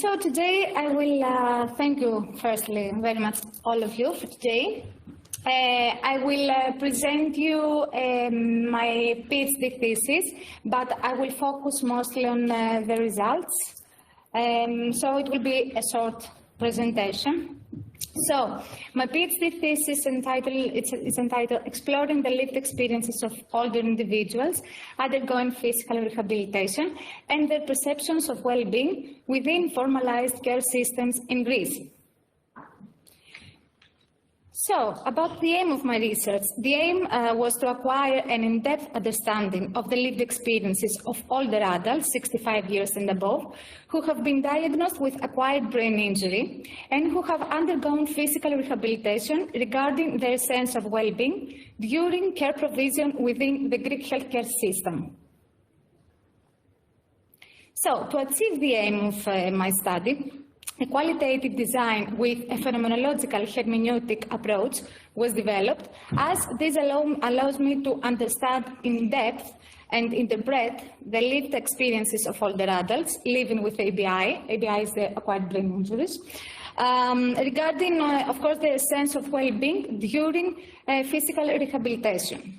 So today I will thank you, firstly, very much, all of you, for today. I will present you my PhD thesis, but I will focus mostly on the results. So it will be a short presentation. So my PhD thesis is entitled Exploring the Lived Experiences of Older Individuals Undergoing Physical Rehabilitation and Their Perceptions of Well-Being Within Formalized Care Systems in Greece. So, about the aim of my research. The aim was to acquire an in-depth understanding of the lived experiences of older adults, 65 years and above, who have been diagnosed with acquired brain injury and who have undergone physical rehabilitation regarding their sense of well-being during care provision within the Greek healthcare system. So, to achieve the aim of my study, a qualitative design with a phenomenological hermeneutic approach was developed, as this allows me to understand in depth and interpret the lived experiences of older adults living with ABI. ABI is the acquired brain injuries, regarding, of course, their sense of well-being during physical rehabilitation.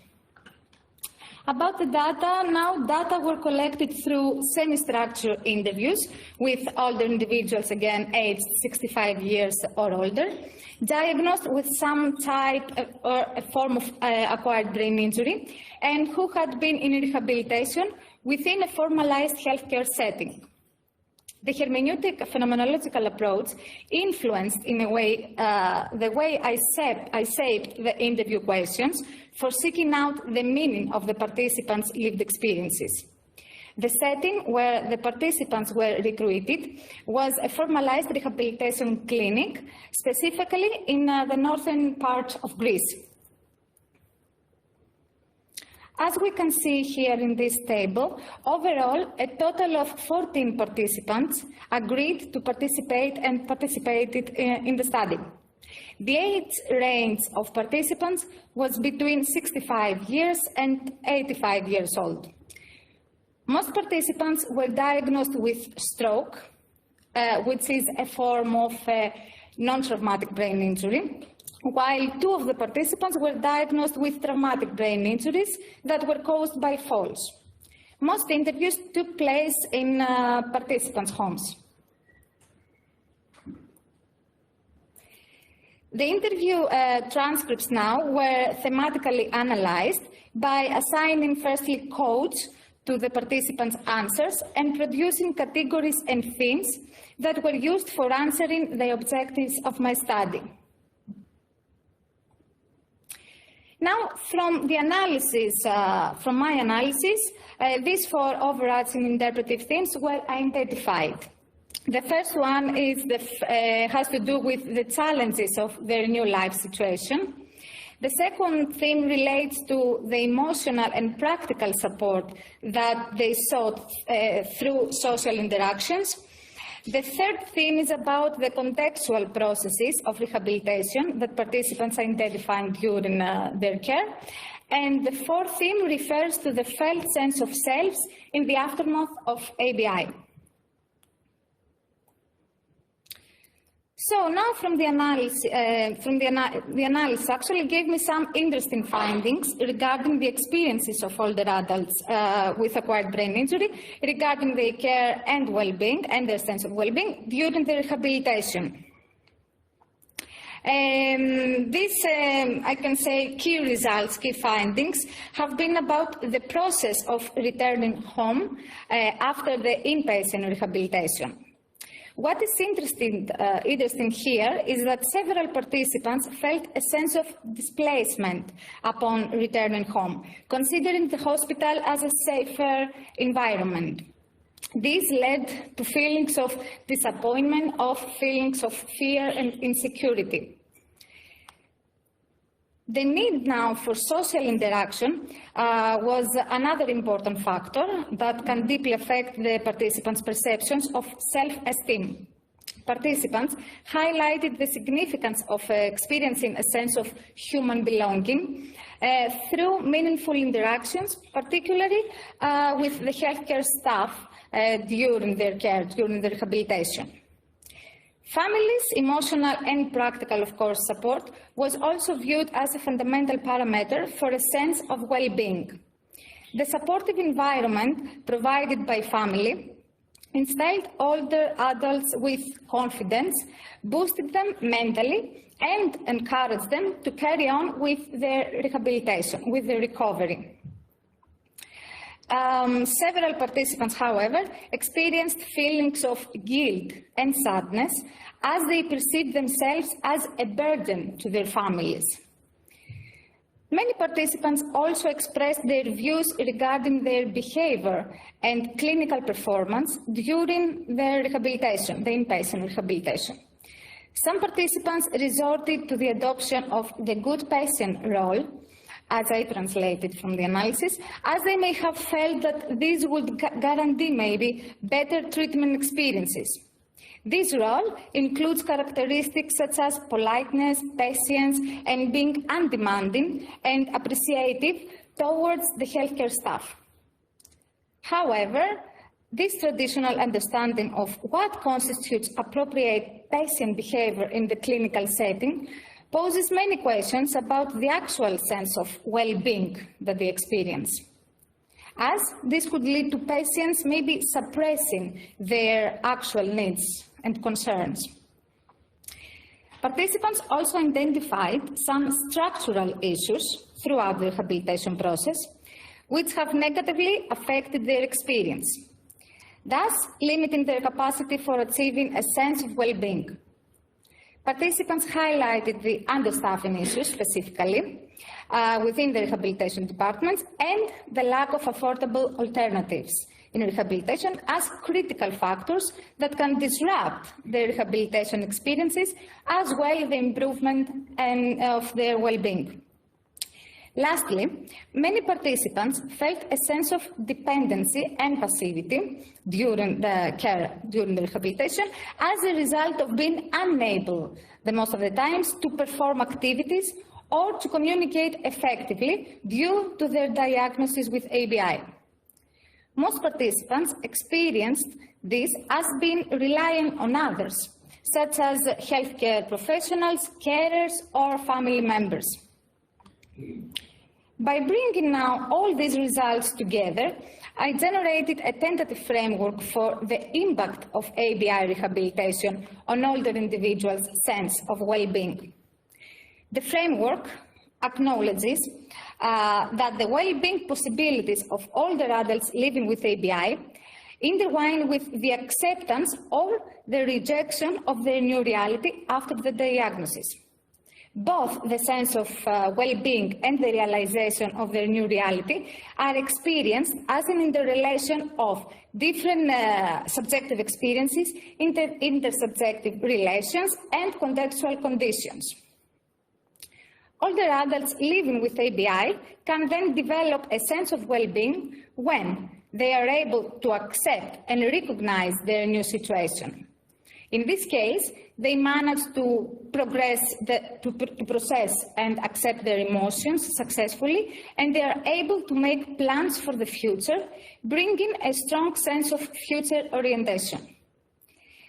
About the data, now data were collected through semi-structured interviews with older individuals, again aged 65 years or older, diagnosed with some type or a form of acquired brain injury, and who had been in rehabilitation within a formalized healthcare setting. The hermeneutic phenomenological approach influenced, in a way, the way I shaped the interview questions for seeking out the meaning of the participants' lived experiences. The setting where the participants were recruited was a formalized rehabilitation clinic, specifically in the northern part of Greece. As we can see here in this table, overall, a total of 14 participants agreed to participate and participated in the study. The age range of participants was between 65 years and 85 years old. Most participants were diagnosed with stroke, which is a form of non-traumatic brain injury, while 2 of the participants were diagnosed with traumatic brain injuries that were caused by falls. Most interviews took place in participants' homes. The interview transcripts now were thematically analyzed by assigning firstly codes to the participants' answers and producing categories and themes that were used for answering the objectives of my study. Now, from the analysis, from my analysis, these 4 overarching interpretive themes were identified. The first one is has to do with the challenges of their new life situation. The second theme relates to the emotional and practical support that they sought through social interactions. The third theme is about the contextual processes of rehabilitation that participants are identifying during their care. And the fourth theme refers to the felt sense of selves in the aftermath of ABI. So now from the analysis, the analysis actually gave me some interesting findings regarding the experiences of older adults with acquired brain injury, regarding their care and well-being and their sense of well-being during the rehabilitation. I can say, key results, key findings have been about the process of returning home after the inpatient rehabilitation. What is interesting here is that several participants felt a sense of displacement upon returning home, considering the hospital as a safer environment. This led to feelings of disappointment, feelings of fear and insecurity. The need now for social interaction was another important factor that can deeply affect the participants' perceptions of self-esteem. Participants highlighted the significance of experiencing a sense of human belonging through meaningful interactions, particularly with the healthcare staff during their care, during the rehabilitation. Families' emotional and practical, of course, support was also viewed as a fundamental parameter for a sense of well-being. The supportive environment provided by family instilled older adults with confidence, boosted them mentally, and encouraged them to carry on with their rehabilitation, with their recovery. Several participants, however, experienced feelings of guilt and sadness as they perceived themselves as a burden to their families. Many participants also expressed their views regarding their behavior and clinical performance during their rehabilitation, the inpatient rehabilitation. Some participants resorted to the adoption of the good patient role, as I translated from the analysis, as they may have felt that this would guarantee maybe better treatment experiences. This role includes characteristics such as politeness, patience, and being undemanding and appreciative towards the healthcare staff. However, this traditional understanding of what constitutes appropriate patient behavior in the clinical setting poses many questions about the actual sense of well-being that they experience, as this could lead to patients maybe suppressing their actual needs and concerns. Participants also identified some structural issues throughout the rehabilitation process, which have negatively affected their experience, thus limiting their capacity for achieving a sense of well-being. Participants highlighted the understaffing issues specifically within the rehabilitation departments and the lack of affordable alternatives in rehabilitation as critical factors that can disrupt their rehabilitation experiences as well as the improvement of their well-being. Lastly, many participants felt a sense of dependency and passivity during the rehabilitation as a result of being unable, the most of the times, to perform activities or to communicate effectively due to their diagnosis with ABI. Most participants experienced this as being relying on others, such as healthcare professionals, carers, or family members. By bringing now all these results together, I generated a tentative framework for the impact of ABI rehabilitation on older individuals' sense of well-being. The framework acknowledges that the well-being possibilities of older adults living with ABI intertwine with the acceptance or the rejection of their new reality after the diagnosis. Both the sense of well-being and the realization of their new reality are experienced as an interrelation of different subjective experiences, intersubjective relations, and contextual conditions. Older adults living with ABI can then develop a sense of well-being when they are able to accept and recognize their new situation. In this case, they manage to process and accept their emotions successfully, and they are able to make plans for the future, bringing a strong sense of future orientation.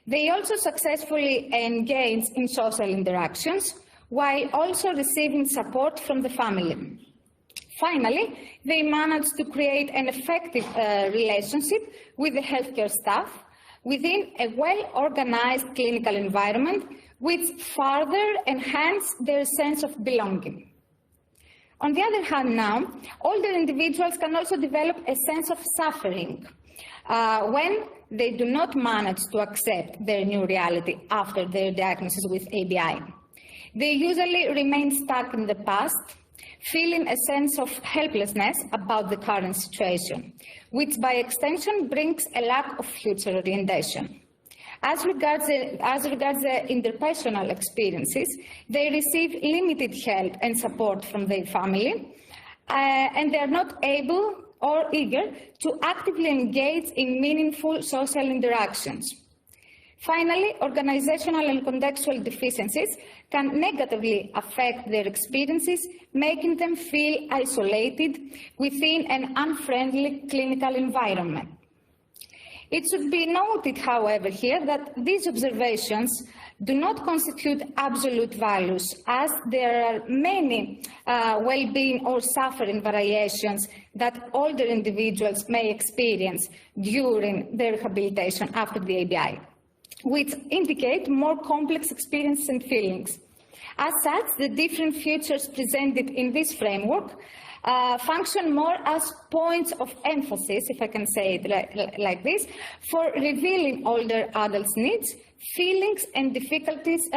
They also successfully engage in social interactions, while also receiving support from the family. Finally, they manage to create an effective relationship with the healthcare staff within a well-organized clinical environment, which further enhance their sense of belonging. On the other hand now, older individuals can also develop a sense of suffering when they do not manage to accept their new reality after their diagnosis with ABI. They usually remain stuck in the past, feeling a sense of helplessness about the current situation, which by extension brings a lack of future orientation. As regards the interpersonal experiences, they receive limited help and support from their family, and they are not able or eager to actively engage in meaningful social interactions. Finally, organizational and contextual deficiencies can negatively affect their experiences, making them feel isolated within an unfriendly clinical environment. It should be noted, however, here that these observations do not constitute absolute values, as there are many well-being or suffering variations that older individuals may experience during their rehabilitation after the ABI, which indicate more complex experiences and feelings. As such, the different futures presented in this framework function more as points of emphasis, if I can say it like this, for revealing older adults' needs, feelings and difficulties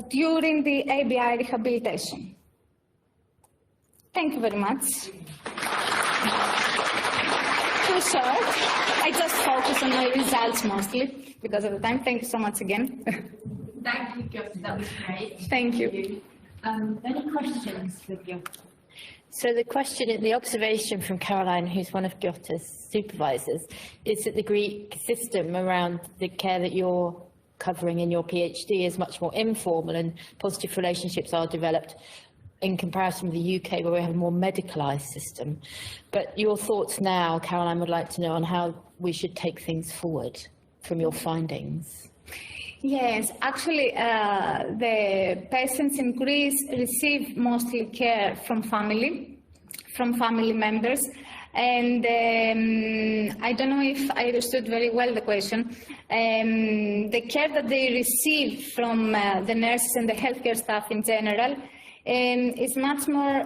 during the ABI rehabilitation. Thank you very much. Too short. I just focus on my results mostly because of the time. Thank you so much again. Thank you, Jyoti. That was great. Thank you. Any questions for Jyoti? So the question, the observation from Caroline, who's one of Gyota's supervisors, is that the Greek system around the care that you're covering in your PhD is much more informal and positive relationships are developed in comparison with the UK, where we have a more medicalised system. But your thoughts now, Caroline, would like to know on how we should take things forward from your findings. Yes, actually, the patients in Greece receive mostly care from family members. And I don't know if I understood very well the question. The care that they receive from the nurses and the healthcare staff in general is much more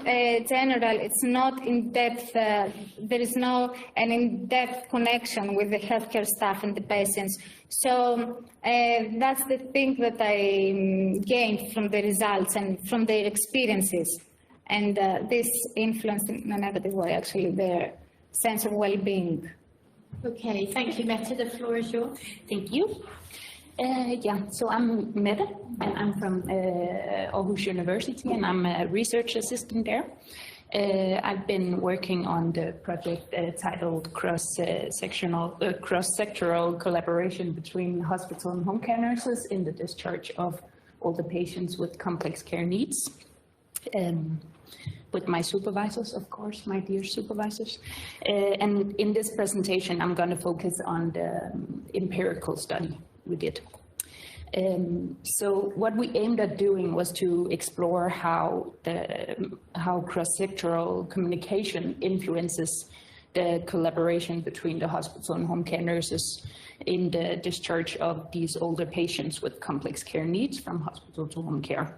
general. It's not in-depth. There is no an in-depth connection with the healthcare staff and the patients. So that's the thing that I gained from the results and from their experiences. And this influenced in a negative way, actually, their sense of well-being. Okay, thank you, Mette. The floor is yours. Thank you. So I'm Mette, and I'm from Aarhus University, and I'm a research assistant there. I've been working on the project titled Cross-Sectoral Collaboration between hospital and home care nurses in the discharge of all the patients with complex care needs. With my supervisors, of course, my dear supervisors. And in this presentation, I'm going to focus on the empirical study we did. So what we aimed at doing was to explore how cross-sectoral communication influences the collaboration between the hospital and home care nurses in the discharge of these older patients with complex care needs from hospital to home care.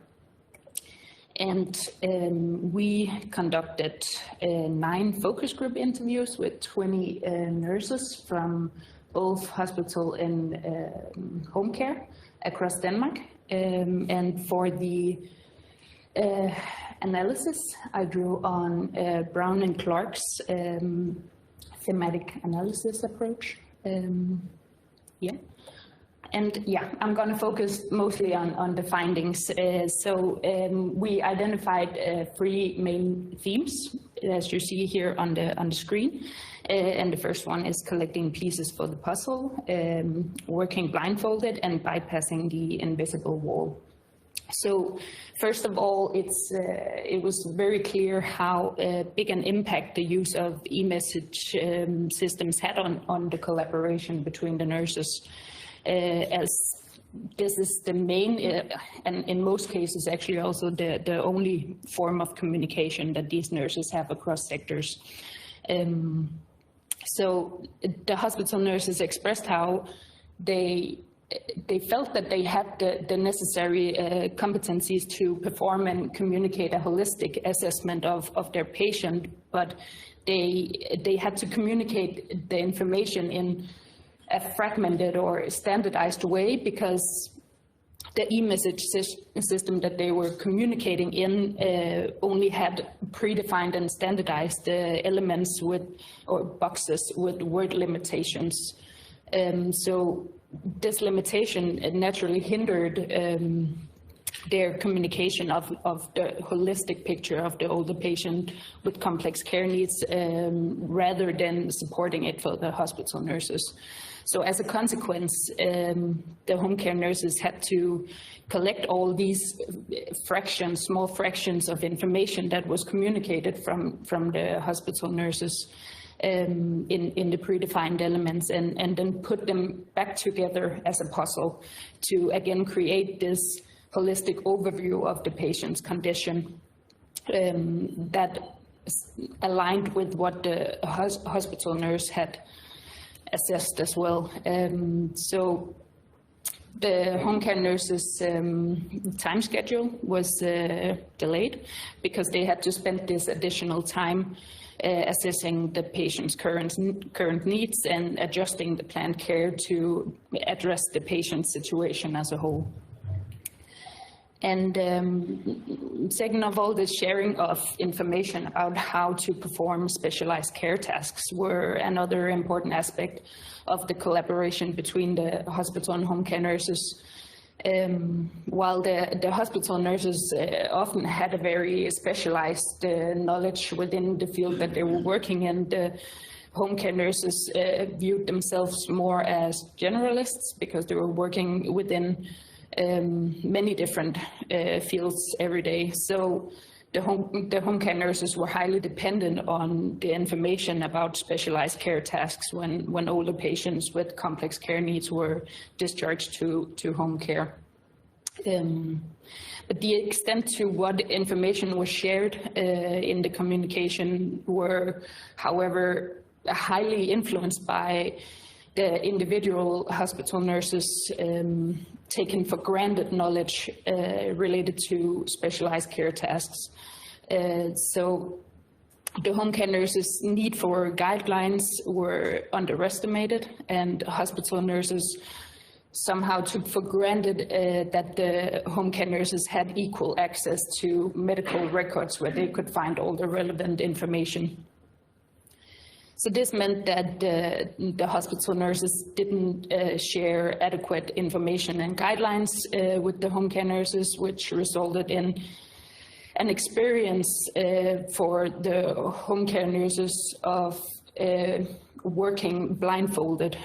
And we conducted 9 focus group interviews with 20 nurses from both hospital and home care across Denmark. And for the analysis, I drew on Brown and Clark's thematic analysis approach. I'm going to focus mostly on the findings. We identified 3 main themes, as you see here on the screen. And the first one is collecting pieces for the puzzle, working blindfolded, and bypassing the invisible wall. So first of all, it was very clear how big an impact the use of e-message systems had on the collaboration between the nurses. As this is the main, and in most cases actually also the only form of communication that these nurses have across sectors. So the hospital nurses expressed how they felt that they had the necessary competencies to perform and communicate a holistic assessment of their patient, but they had to communicate the information in a fragmented or standardized way because the e-message system that they were communicating in only had predefined and standardized elements or boxes with word limitations. So this limitation naturally hindered their communication of the holistic picture of the older patient with complex care needs rather than supporting it for the hospital nurses. So as a consequence, the home care nurses had to collect all these small fractions of information that was communicated from the hospital nurses in the predefined elements and then put them back together as a puzzle to again create this holistic overview of the patient's condition that aligned with what the hospital nurse had assessed as well. So the home care nurse's time schedule was delayed because they had to spend this additional time assessing the patient's current needs and adjusting the planned care to address the patient's situation as a whole. And second of all, the sharing of information about how to perform specialized care tasks were another important aspect of the collaboration between the hospital and home care nurses. While the hospital nurses often had a very specialized knowledge within the field that they were working in, the home care nurses viewed themselves more as generalists because they were working within many different fields every day. So the home care nurses were highly dependent on the information about specialized care tasks when older patients with complex care needs were discharged to home care. But the extent to what information was shared in the communication were, however, highly influenced by the individual hospital nurses taken for granted knowledge related to specialized care tasks. So the home care nurses' need for guidelines were underestimated, and hospital nurses somehow took for granted that the home care nurses had equal access to medical records where they could find all the relevant information. So this meant that the hospital nurses didn't share adequate information and guidelines with the home care nurses, which resulted in an experience for the home care nurses of working blindfolded.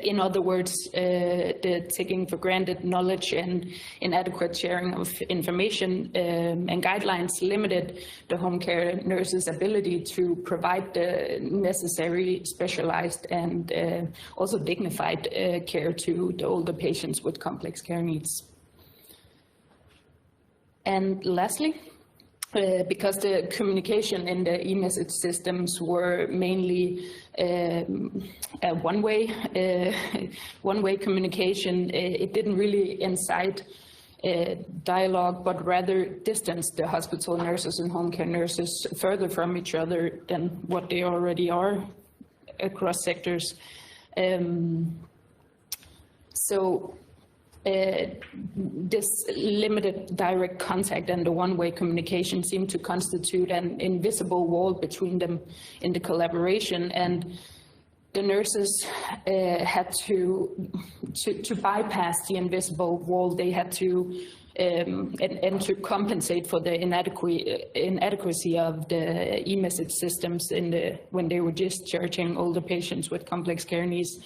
In other words, the taking for granted knowledge and inadequate sharing of information and guidelines limited the home care nurses' ability to provide the necessary specialized and also dignified care to the older patients with complex care needs. And lastly, because the communication in the e-message systems were mainly a one-way communication, it didn't really incite dialogue, but rather distanced the hospital nurses and home care nurses further from each other than what they already are across sectors. This limited direct contact and the one-way communication seemed to constitute an invisible wall between them in the collaboration, and the nurses had to bypass the invisible wall. They had to and to compensate for the inadequacy of the e-message systems when they were discharging older patients with complex care needs.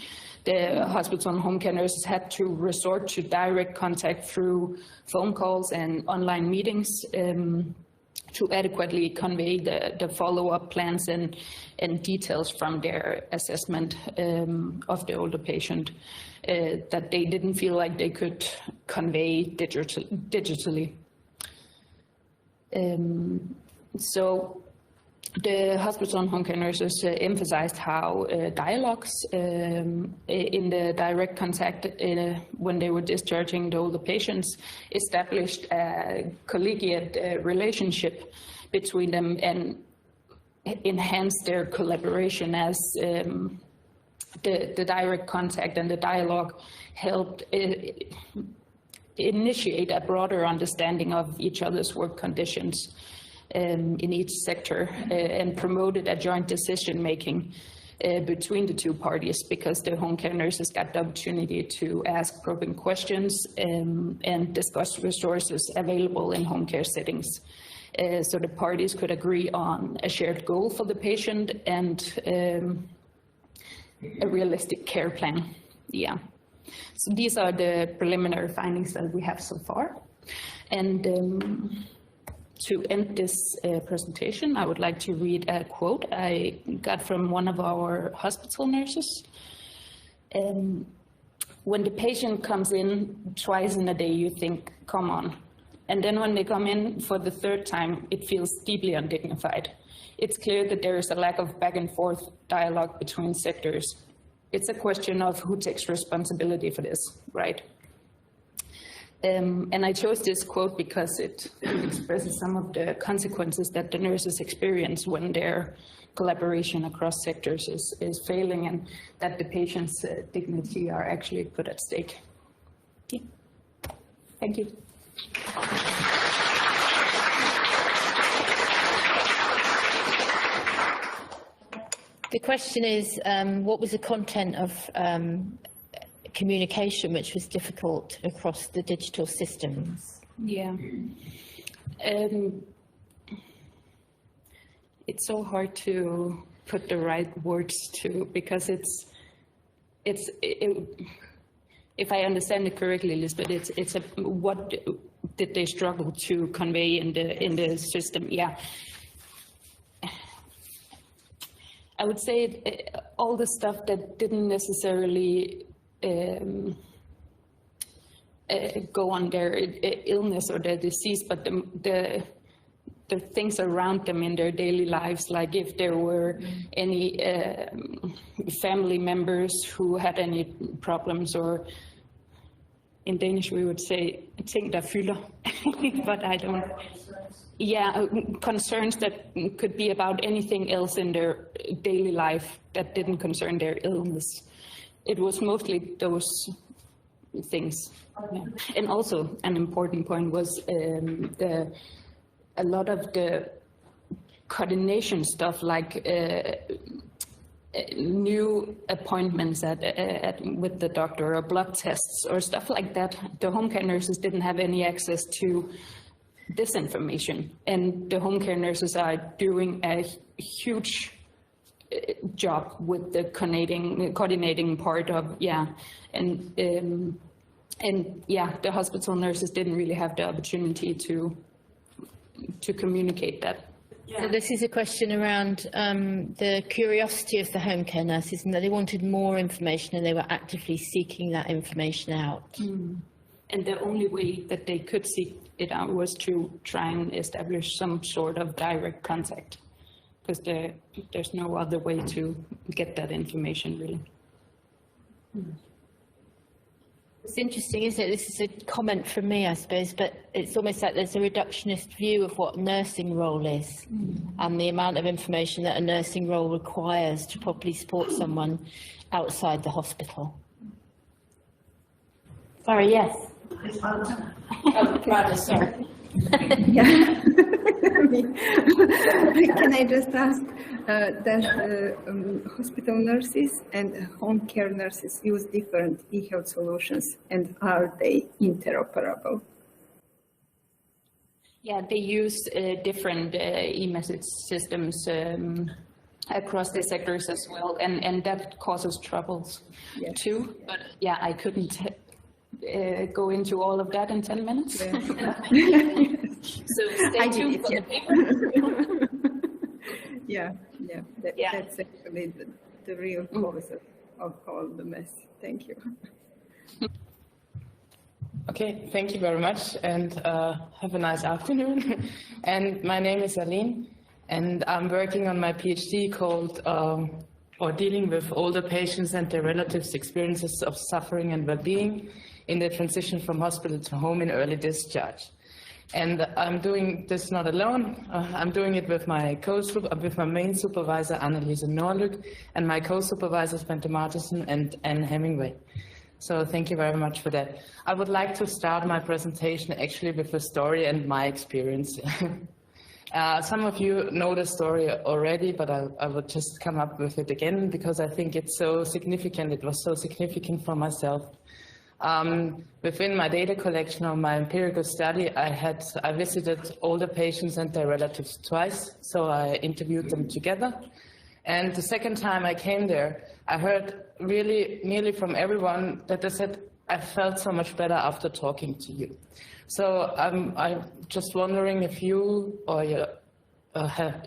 The hospital and home care nurses had to resort to direct contact through phone calls and online meetings to adequately convey the follow-up plans and details from their assessment of the older patient that they didn't feel like they could convey digitally. So the hospital and home care nurses emphasized how dialogues in the direct contact when they were discharging the older patients established a collegiate relationship between them and enhanced their collaboration, as the direct contact and the dialogue helped initiate a broader understanding of each other's work conditions in each sector and promoted a joint decision-making between the two parties, because the home care nurses got the opportunity to ask probing questions and discuss resources available in home care settings. So the parties could agree on a shared goal for the patient and a realistic care plan. Yeah. So these are the preliminary findings that we have so far. And to end this presentation, I would like to read a quote I got from one of our hospital nurses. When the patient comes in twice in a day, you think, come on. And then when they come in for the third time, it feels deeply undignified. It's clear that there is a lack of back and forth dialogue between sectors. It's a question of who takes responsibility for this, right? And I chose this quote because it expresses some of the consequences that the nurses experience when their collaboration across sectors is failing, and that the patient's dignity are actually put at stake. Yeah. Thank you. The question is, what was the content of communication which was difficult across the digital systems? Yeah. It's so hard to put the right words to, because if I understand it correctly, Lisbeth, what did they struggle to convey in the system? Yeah. I would say all the stuff that didn't necessarily go on their illness or their disease, but the things around them in their daily lives, like if there were any family members who had any problems, or in Danish we would say ting der fylder, but I don't. Yeah, concerns that could be about anything else in their daily life that didn't concern their illness. It was mostly those things. Yeah. And also an important point was a lot of the coordination stuff, like new appointments with the doctor, or blood tests or stuff like that. The home care nurses didn't have any access to this information, and the home care nurses are doing a huge job with the coordinating part of, yeah, and yeah, the hospital nurses didn't really have the opportunity to communicate that. So this is a question around the curiosity of the home care nurses, and that they wanted more information and they were actively seeking that information out. And the only way that they could seek it out was to try and establish some sort of direct contact, because there's no other way to get that information, really. It's interesting, isn't it? This is a comment from me, I suppose, but it's almost like there's a reductionist view of what nursing role is, and the amount of information that a nursing role requires to properly support someone outside the hospital. Sorry, yes. Rather, sorry. Yeah. Can I just ask, does hospital nurses and home care nurses use different e-health solutions, and are they interoperable? Yeah, they use different e-message systems across the sectors as well, and that causes troubles too. But yeah, I couldn't go into all of that in 10 minutes. Yeah. So stay tuned for the paper. That's actually the real cause of all the mess. Thank you. Okay, thank you very much, and have a nice afternoon. And my name is Aline, and I'm working on my PhD called or dealing with older patients and their relatives' experiences of suffering and well-being in the transition from hospital to home in early discharge. And I'm doing this not alone. I'm doing it with my main supervisor, Anneliese Norlug, and my co-supervisors, Bente Martensen and Anne Hemingway. So thank you very much for that. I would like to start my presentation actually with a story and my experience. Some of you know the story already, but I would just come up with it again because I think it's so significant. It was so significant for myself. Within my data collection or my empirical study, I visited older patients and their relatives twice, so I interviewed them together. And the second time I came there, I heard really nearly from everyone that they said, I felt so much better after talking to you. So I'm just wondering if you or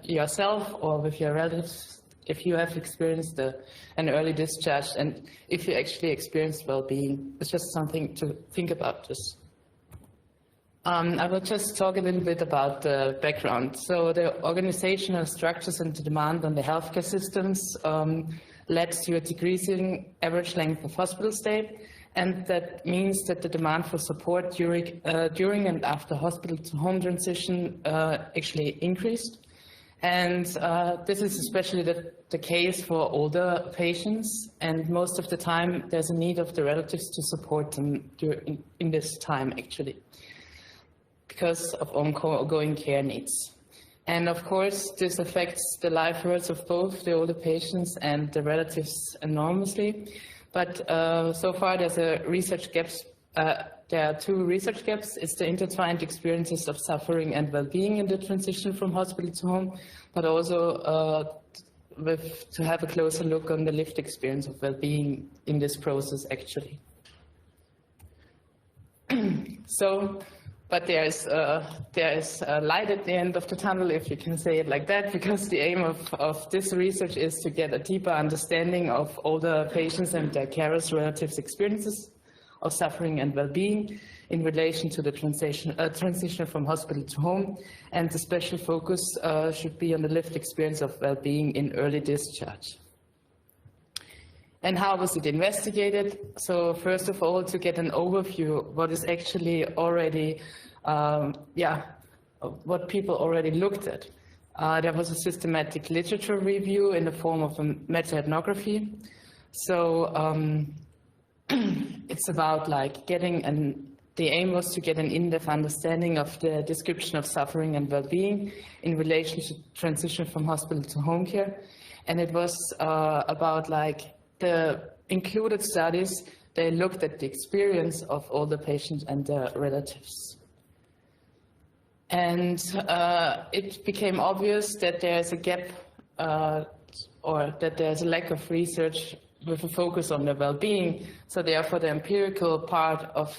yourself or with your relatives, if you have experienced an early discharge and if you actually experienced well-being. It's just something to think about this. I will just talk a little bit about the background. So the organizational structures and the demand on the healthcare systems led to a decreasing average length of hospital stay, and that means that the demand for support during and after hospital-to-home transition actually increased. And this is especially the case for older patients, and most of the time there's a need of the relatives to support them in this time actually, because of ongoing care needs. And of course, this affects the livelihoods of both the older patients and the relatives enormously. But so far, there are two research gaps. It's the intertwined experiences of suffering and well-being in the transition from hospital to home, but also to have a closer look on the lived experience of well-being in this process, actually. But there is a light at the end of the tunnel, if you can say it like that, because the aim of this research is to get a deeper understanding of older patients and their carers' relatives' experiences of suffering and well-being in relation to the transition from hospital to home, and the special focus should be on the lived experience of well-being in early discharge. And how was it investigated? So first of all, to get an overview, what is actually already, what people already looked at. There was a systematic literature review in the form of a meta-ethnography. So it's about like the aim was to get an in-depth understanding of the description of suffering and well-being in relation to transition from hospital to home care. And it was about like, the included studies, they looked at the experience of all the patients and their relatives. And it became obvious that there's a gap or that there's a lack of research with a focus on the well-being. So therefore the empirical part of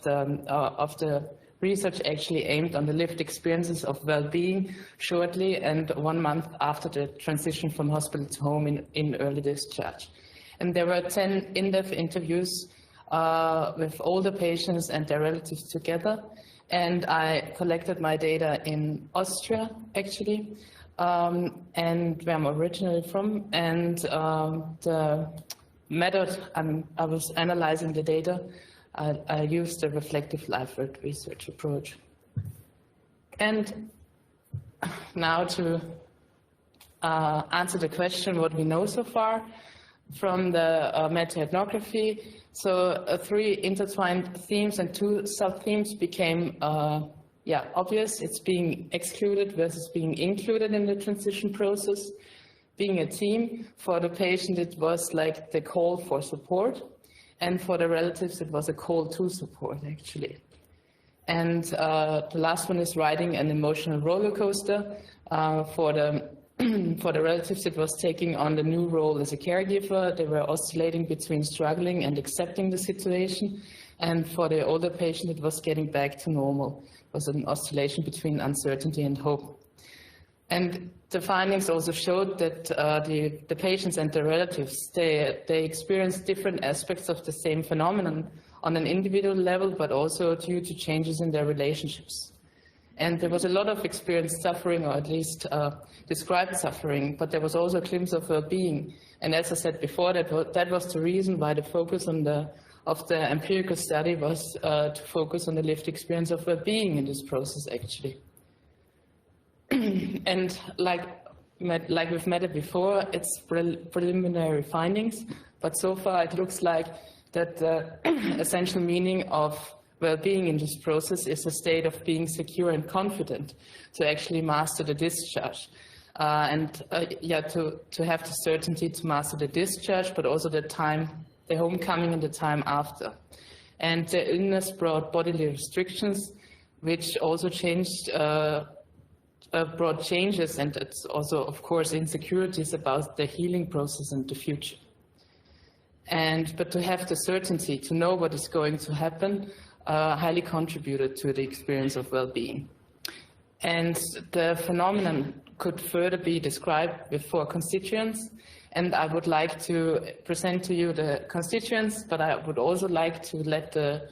the research actually aimed on the lived experiences of well-being shortly and 1 month after the transition from hospital to home in early discharge. And there were 10 in-depth interviews with older patients and their relatives together. And I collected my data in Austria, actually, and where I'm originally from. And the method I was analyzing the data, I used the reflective livelihood research approach. And now to answer the question, what we know so far from the meta-ethnography. So 3 intertwined themes and 2 sub-themes became obvious. It's being excluded versus being included in the transition process. Being a team, for the patient it was like the call for support, and for the relatives it was a call to support actually. And the last one is riding an emotional roller coaster. For the relatives, it was taking on the new role as a caregiver. They were oscillating between struggling and accepting the situation. And for the older patient, it was getting back to normal. It was an oscillation between uncertainty and hope. And the findings also showed that the patients and the relatives, they experienced different aspects of the same phenomenon on an individual level, but also due to changes in their relationships. And there was a lot of experienced suffering, or at least described suffering, but there was also a glimpse of well-being. And as I said before, that was the reason why the focus of the empirical study was to focus on the lived experience of well-being in this process, actually. And like we've met it before, it's preliminary findings, but so far it looks like that the essential meaning of well-being in this process is a state of being secure and confident to actually master the discharge. To have the certainty to master the discharge, but also the homecoming and the time after. And the illness brought bodily restrictions, which also brought changes, and it's also, of course, insecurities about the healing process and the future. but to have the certainty, to know what is going to happen, highly contributed to the experience of well-being. And the phenomenon could further be described with 4 constituents, and I would like to present to you the constituents, but I would also like to let the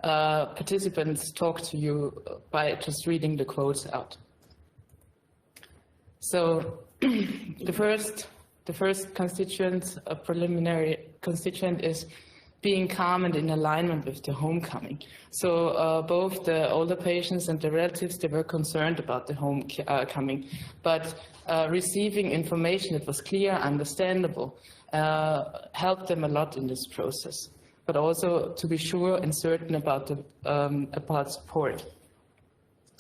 participants talk to you by just reading the quotes out. So the first constituent, a preliminary constituent, is being calm and in alignment with the homecoming. So both the older patients and the relatives, they were concerned about the homecoming, but receiving information that was clear, understandable, helped them a lot in this process, but also to be sure and certain about support.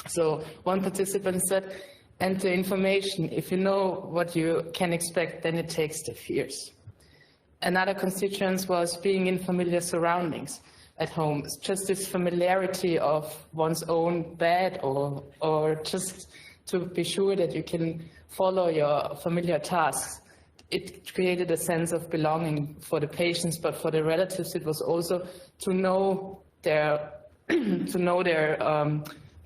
So one participant said, and the information, if you know what you can expect, then it takes the fears. Another constituent was being in familiar surroundings at home. It's just this familiarity of one's own bed, or just to be sure that you can follow your familiar tasks. It created a sense of belonging for the patients, but for the relatives, it was also to know their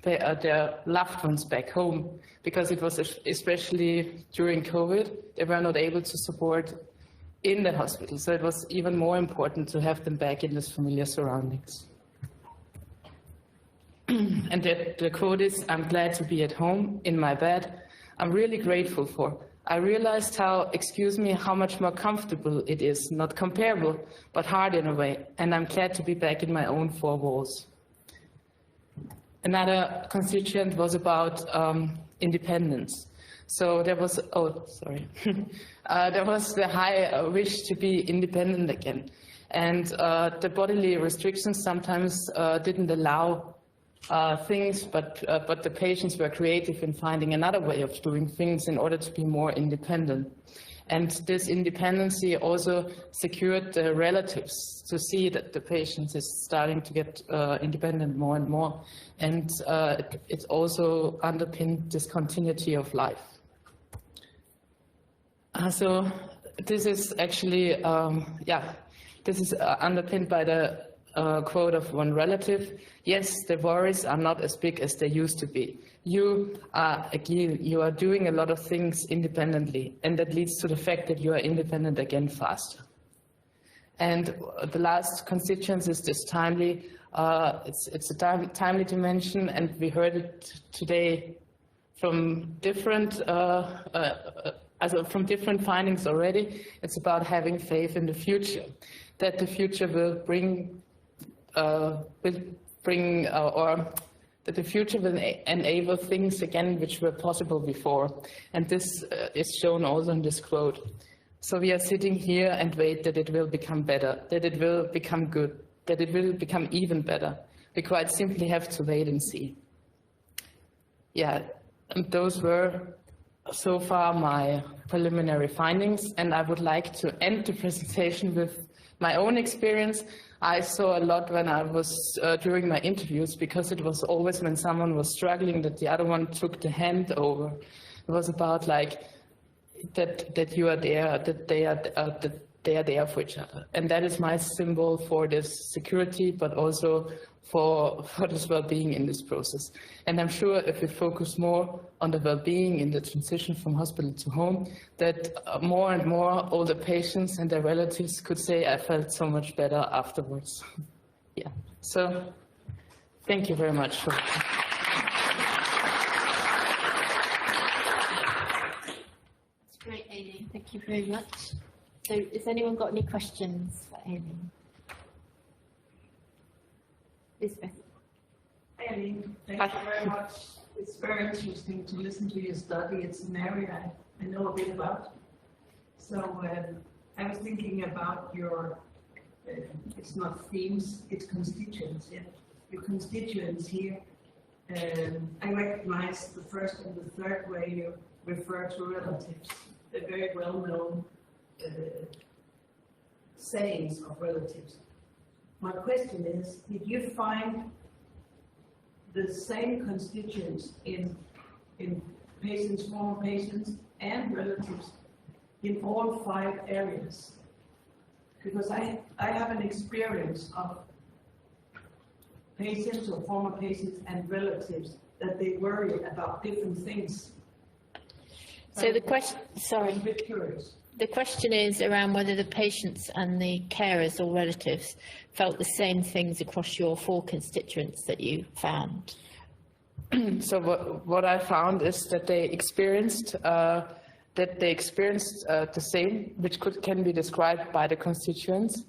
their loved ones back home, because it was especially during COVID, they were not able to support in the hospital. So it was even more important to have them back in these familiar surroundings. And the quote is, "I'm glad to be at home in my bed. I'm really grateful for. I realized how much more comfortable it is, not comparable, but hard in a way. And I'm glad to be back in my own 4 walls." Another constituent was about independence. So there was, there was the high wish to be independent again. And the bodily restrictions sometimes didn't allow things, but the patients were creative in finding another way of doing things in order to be more independent. And this independency also secured the relatives to see that the patient is starting to get independent more and more. And it also underpinned this continuity of life. So this is actually, this is underpinned by the quote of one relative. "Yes, the worries are not as big as they used to be. You are doing a lot of things independently, and that leads to the fact that you are independent again faster." And the last constituent is this timely. It's a timely dimension, and we heard it today from different findings already. It's about having faith in the future, that the future will bring that the future will enable things again which were possible before. And this is shown also in this quote. So we are sitting here and wait that it will become better, that it will become good, that it will become even better. We quite simply have to wait and see. Yeah, and those were so far my preliminary findings, and I would like to end the presentation with my own experience. I saw a lot when I was during my interviews, because it was always when someone was struggling that the other one took the hand over. It was about like that you are there, that they are there for each other, and that is my symbol for this security, but also for this well-being in this process. And I'm sure if we focus more on the well-being in the transition from hospital to home, that more and more older patients and their relatives could say, "I felt so much better afterwards." Yeah. So thank you very much for. That's great, Amy. Thank you very much. So has anyone got any questions for Amy? Elizabeth. Aline, thank you very much. It's very interesting to listen to your study. It's an area I know a bit about. So I was thinking about your, it's not themes, it's constituents. Yeah? Your constituents here. I recognize the first and the third way you refer to relatives. They're very well-known sayings of relatives. My question is, did you find the same constituents in patients, former patients, and relatives in all 5 areas? because I have an experience of patients or former patients and relatives that they worry about different things. So the question, I'm sorry, a bit curious. the question is around whether the patients and the carers or relatives felt the same things across your 4 constituents that you found. So what I found is that they experienced the same, which can be described by the constituents.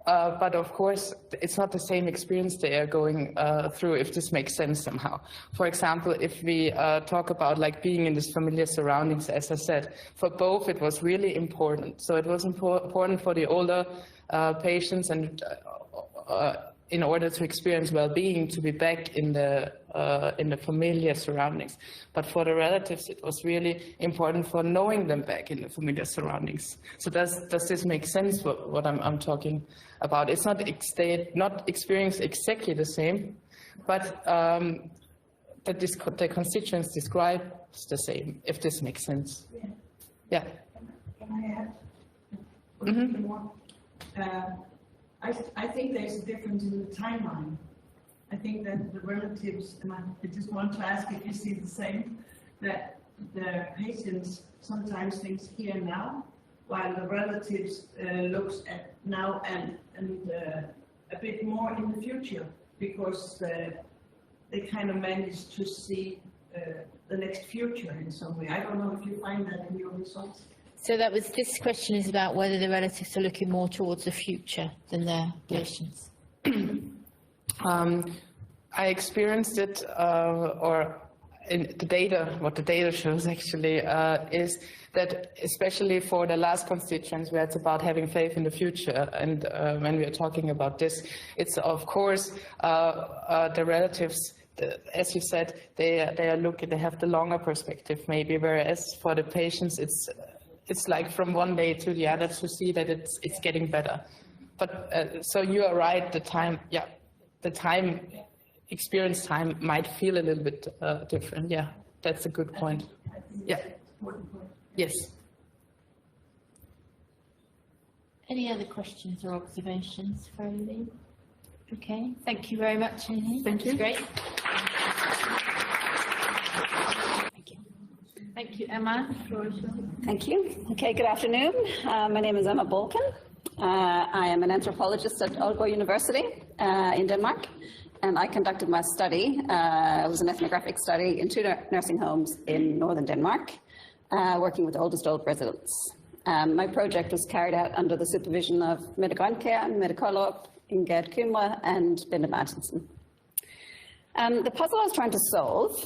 But of course, it's not the same experience they are going through, if this makes sense somehow. For example, if we talk about like being in these familiar surroundings, as I said, for both it was really important. So it was important for the older patients and in order to experience well-being, to be back in the familiar surroundings. But for the relatives, it was really important for knowing them back in the familiar surroundings. So does this make sense, what I'm talking about? It's not not experienced exactly the same, but the constituents describe the same, if this makes sense. Yeah. Can I add a little bit more? I think there's a difference in the timeline. I think that the relatives, and I just want to ask if you see the same, that the patients sometimes think here and now, while the relatives looks at now and a bit more in the future, because they kind of manage to see the next future in some way. I don't know if you find that in your results. So this question is about whether the relatives are looking more towards the future than their patients. I experienced it, or in the data, what the data shows actually is that especially for the last constituents where it's about having faith in the future, and when we are talking about this, it's of course the relatives, as you said, they have the longer perspective maybe, whereas for the patients it's like from one day to the other to see that it's getting better. But so you are right, experience time might feel a little bit different. Yeah, that's a good point. Yeah. Yes. Any other questions or observations for Aline? Okay, thank you very much, Aline. Thank you. Great. Thank you. Thank you, Emma. Thank you. Okay, good afternoon. My name is Emma Balkin. I am an anthropologist at Aalborg University in Denmark, and I conducted my study. It was an ethnographic study in 2 nursing homes in northern Denmark, working with oldest old residents. My project was carried out under the supervision of Mette, Mette Ingerd Kumra, and Bente Martinsen. The puzzle I was trying to solve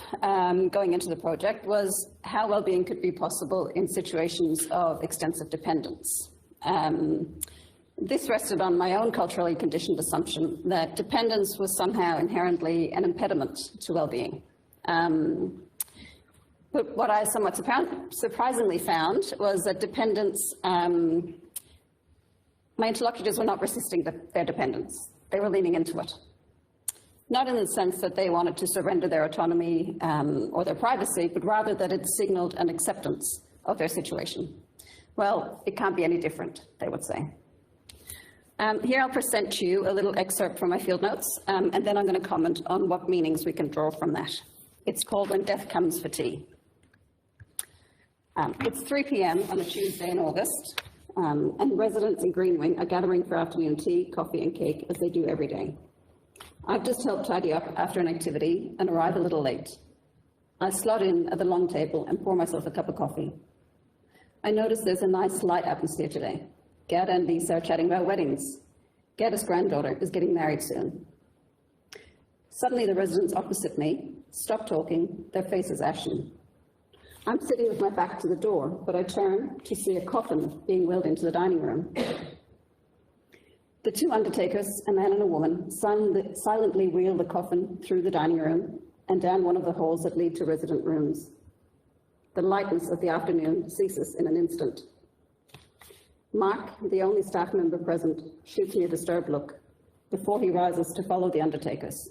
going into the project was how well-being could be possible in situations of extensive dependence. This rested on my own culturally conditioned assumption that dependence was somehow inherently an impediment to well-being. But what I somewhat surprisingly found was that dependence, my interlocutors were not resisting their dependence. They were leaning into it. Not in the sense that they wanted to surrender their autonomy or their privacy, but rather that it signaled an acceptance of their situation. Well, it can't be any different, they would say. Here I'll present to you a little excerpt from my field notes, and then I'm going to comment on what meanings we can draw from that. It's called When Death Comes for Tea. It's 3 p.m. on a Tuesday in August, and residents in Greenwing are gathering for afternoon tea, coffee and cake, as they do every day. I've just helped tidy up after an activity and arrive a little late. I slot in at the long table and pour myself a cup of coffee. I notice there's a nice light atmosphere today. Gerda and Lisa are chatting about weddings. Gerda's granddaughter is getting married soon. Suddenly the residents opposite me stop talking, their faces ashen. I'm sitting with my back to the door, but I turn to see a coffin being wheeled into the dining room. The 2 undertakers, a man and a woman, silently wheel the coffin through the dining room and down one of the halls that lead to resident rooms. The lightness of the afternoon ceases in an instant. Mark, the only staff member present, shoots me a disturbed look before he rises to follow the undertakers.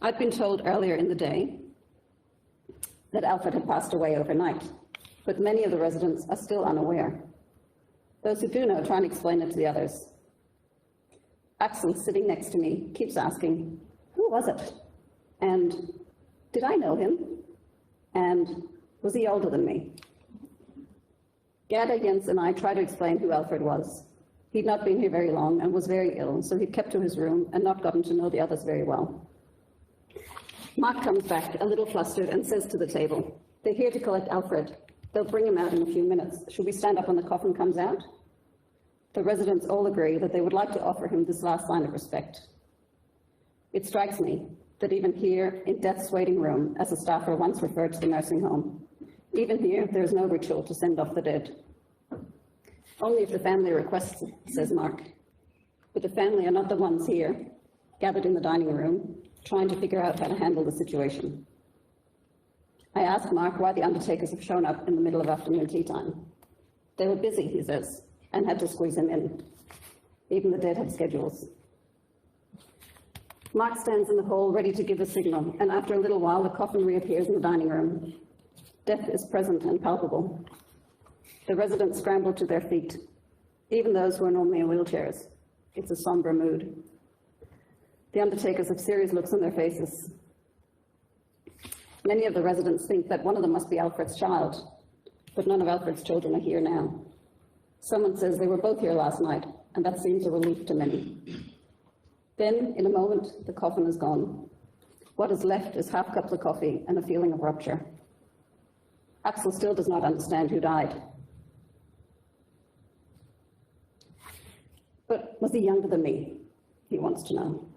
I'd been told earlier in the day that Alfred had passed away overnight, but many of the residents are still unaware. Those who do know try and explain it to the others. Axel, sitting next to me, keeps asking, who was it? And did I know him? And was he older than me? Gerda, Jens, and I try to explain who Alfred was. He'd not been here very long and was very ill, so he'd kept to his room and not gotten to know the others very well. Mark comes back, a little flustered, and says to the table, they're here to collect Alfred. They'll bring him out in a few minutes. Should we stand up when the coffin comes out? The residents all agree that they would like to offer him this last sign of respect. It strikes me that even here, in death's waiting room, as a staffer once referred to the nursing home, even here, there is no ritual to send off the dead. Only if the family requests it, says Mark. But the family are not the ones here, gathered in the dining room, trying to figure out how to handle the situation. I ask Mark why the undertakers have shown up in the middle of afternoon tea time. They were busy, he says, and had to squeeze him in. Even the dead had schedules. Mark stands in the hall ready to give a signal, and after a little while, the coffin reappears in the dining room. Death is present and palpable. The residents scramble to their feet, even those who are normally in wheelchairs. It's a somber mood. The undertakers have serious looks on their faces. Many of the residents think that one of them must be Alfred's child, but none of Alfred's children are here now. Someone says they were both here last night, and that seems a relief to many. Then, in a moment, the coffin is gone. What is left is half cups of coffee and a feeling of rupture. Axel still does not understand who died. But was he younger than me? He wants to know.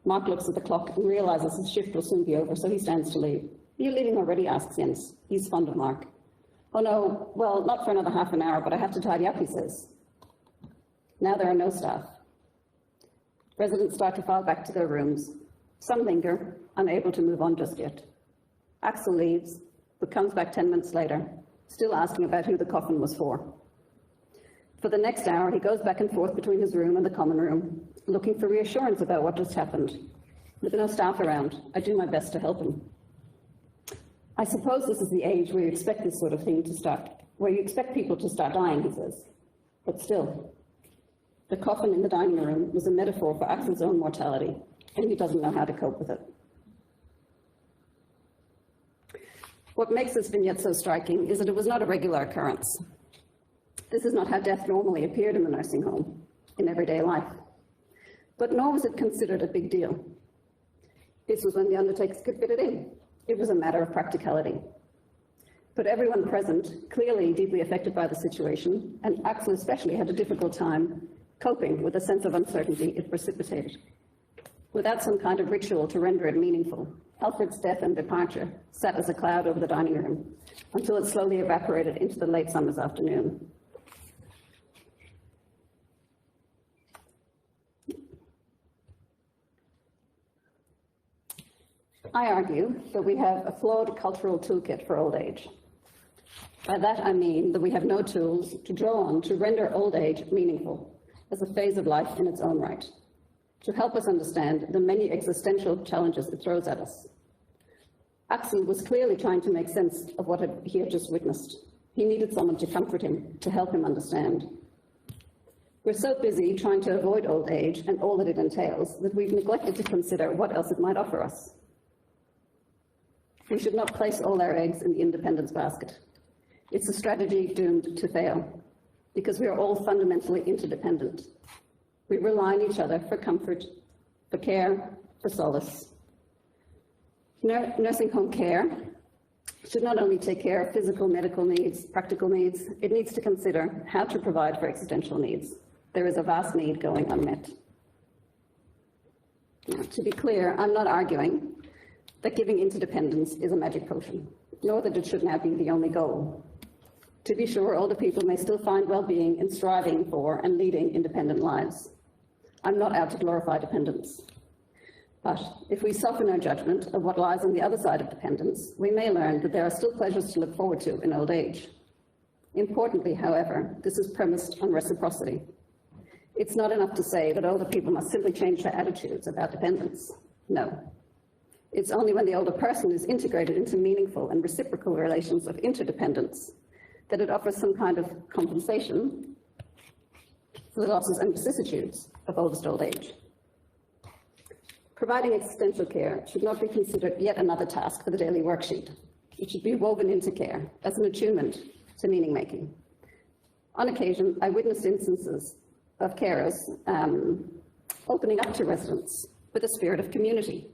Mark looks at the clock and realizes his shift will soon be over, so he stands to leave. You're leaving already, asks Jens. He's fond of Mark. Oh no, well, not for another half an hour, but I have to tidy up, he says. Now there are no staff. Residents start to file back to their rooms. Some linger, unable to move on just yet. Axel leaves, but comes back 10 minutes later, still asking about who the coffin was for. For the next hour, he goes back and forth between his room and the common room, looking for reassurance about what just happened. With no staff around, I do my best to help him. I suppose this is the age where you expect this sort of thing to start, where you expect people to start dying, he says. But still, the coffin in the dining room was a metaphor for Axel's own mortality, and he doesn't know how to cope with it. What makes this vignette so striking is that it was not a regular occurrence. This is not how death normally appeared in the nursing home, in everyday life. But nor was it considered a big deal. This was when the undertakers could fit it in. It was a matter of practicality. But everyone present, clearly deeply affected by the situation, and Axel especially had a difficult time coping with the sense of uncertainty it precipitated. Without some kind of ritual to render it meaningful, Alfred's death and departure sat as a cloud over the dining room until it slowly evaporated into the late summer's afternoon. I argue that we have a flawed cultural toolkit for old age. By that I mean that we have no tools to draw on to render old age meaningful as a phase of life in its own right, to help us understand the many existential challenges it throws at us. Axel was clearly trying to make sense of what he had just witnessed. He needed someone to comfort him, to help him understand. We're so busy trying to avoid old age and all that it entails that we've neglected to consider what else it might offer us. We should not place all our eggs in the independence basket. It's a strategy doomed to fail, because we are all fundamentally interdependent. We rely on each other for comfort, for care, for solace. Nursing home care should not only take care of physical, medical needs, practical needs, it needs to consider how to provide for existential needs. There is a vast need going unmet. Now, to be clear, I'm not arguing that giving interdependence is a magic potion, nor that it should now be the only goal. To be sure, older people may still find well-being in striving for and leading independent lives. I'm not out to glorify dependence. But if we soften our judgment of what lies on the other side of dependence, we may learn that there are still pleasures to look forward to in old age. Importantly, however, this is premised on reciprocity. It's not enough to say that older people must simply change their attitudes about dependence. No. It's only when the older person is integrated into meaningful and reciprocal relations of interdependence that it offers some kind of compensation for the losses and vicissitudes of oldest old age. Providing existential care should not be considered yet another task for the daily worksheet. It should be woven into care as an attunement to meaning making. On occasion, I witnessed instances of carers opening up to residents with a spirit of community.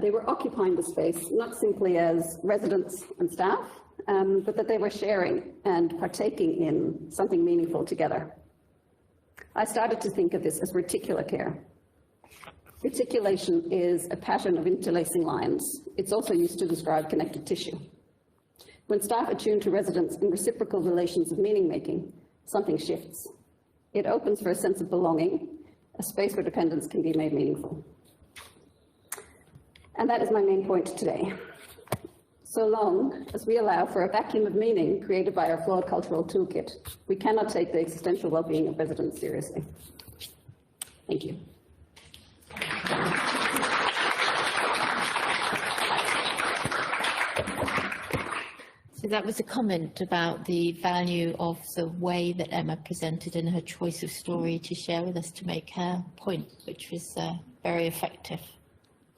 They were occupying the space not simply as residents and staff, but that they were sharing and partaking in something meaningful together. I started to think of this as reticular care. Reticulation is a pattern of interlacing lines. It's also used to describe connective tissue. When staff attune to residents in reciprocal relations of meaning-making, something shifts. It opens for a sense of belonging, a space where dependence can be made meaningful. And that is my main point today. So long as we allow for a vacuum of meaning created by our flawed cultural toolkit, we cannot take the existential well-being of residents seriously. Thank you. So that was a comment about the value of the way that Emma presented in her choice of story to share with us to make her point, which was very effective.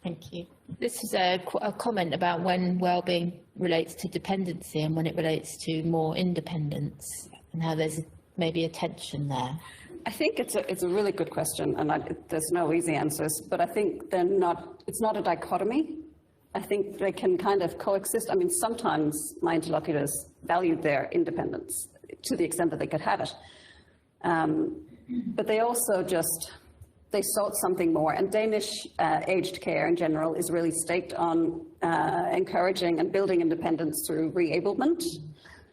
Thank you. This is a comment about when well-being relates to dependency and when it relates to more independence, and how there's maybe a tension there. I think it's a really good question, and there's no easy answers, but I think it's not a dichotomy. I think they can kind of coexist. I mean, sometimes my interlocutors valued their independence to the extent that they could have it. But they also they sought something more. And Danish aged care in general is really staked on encouraging and building independence through re-ablement.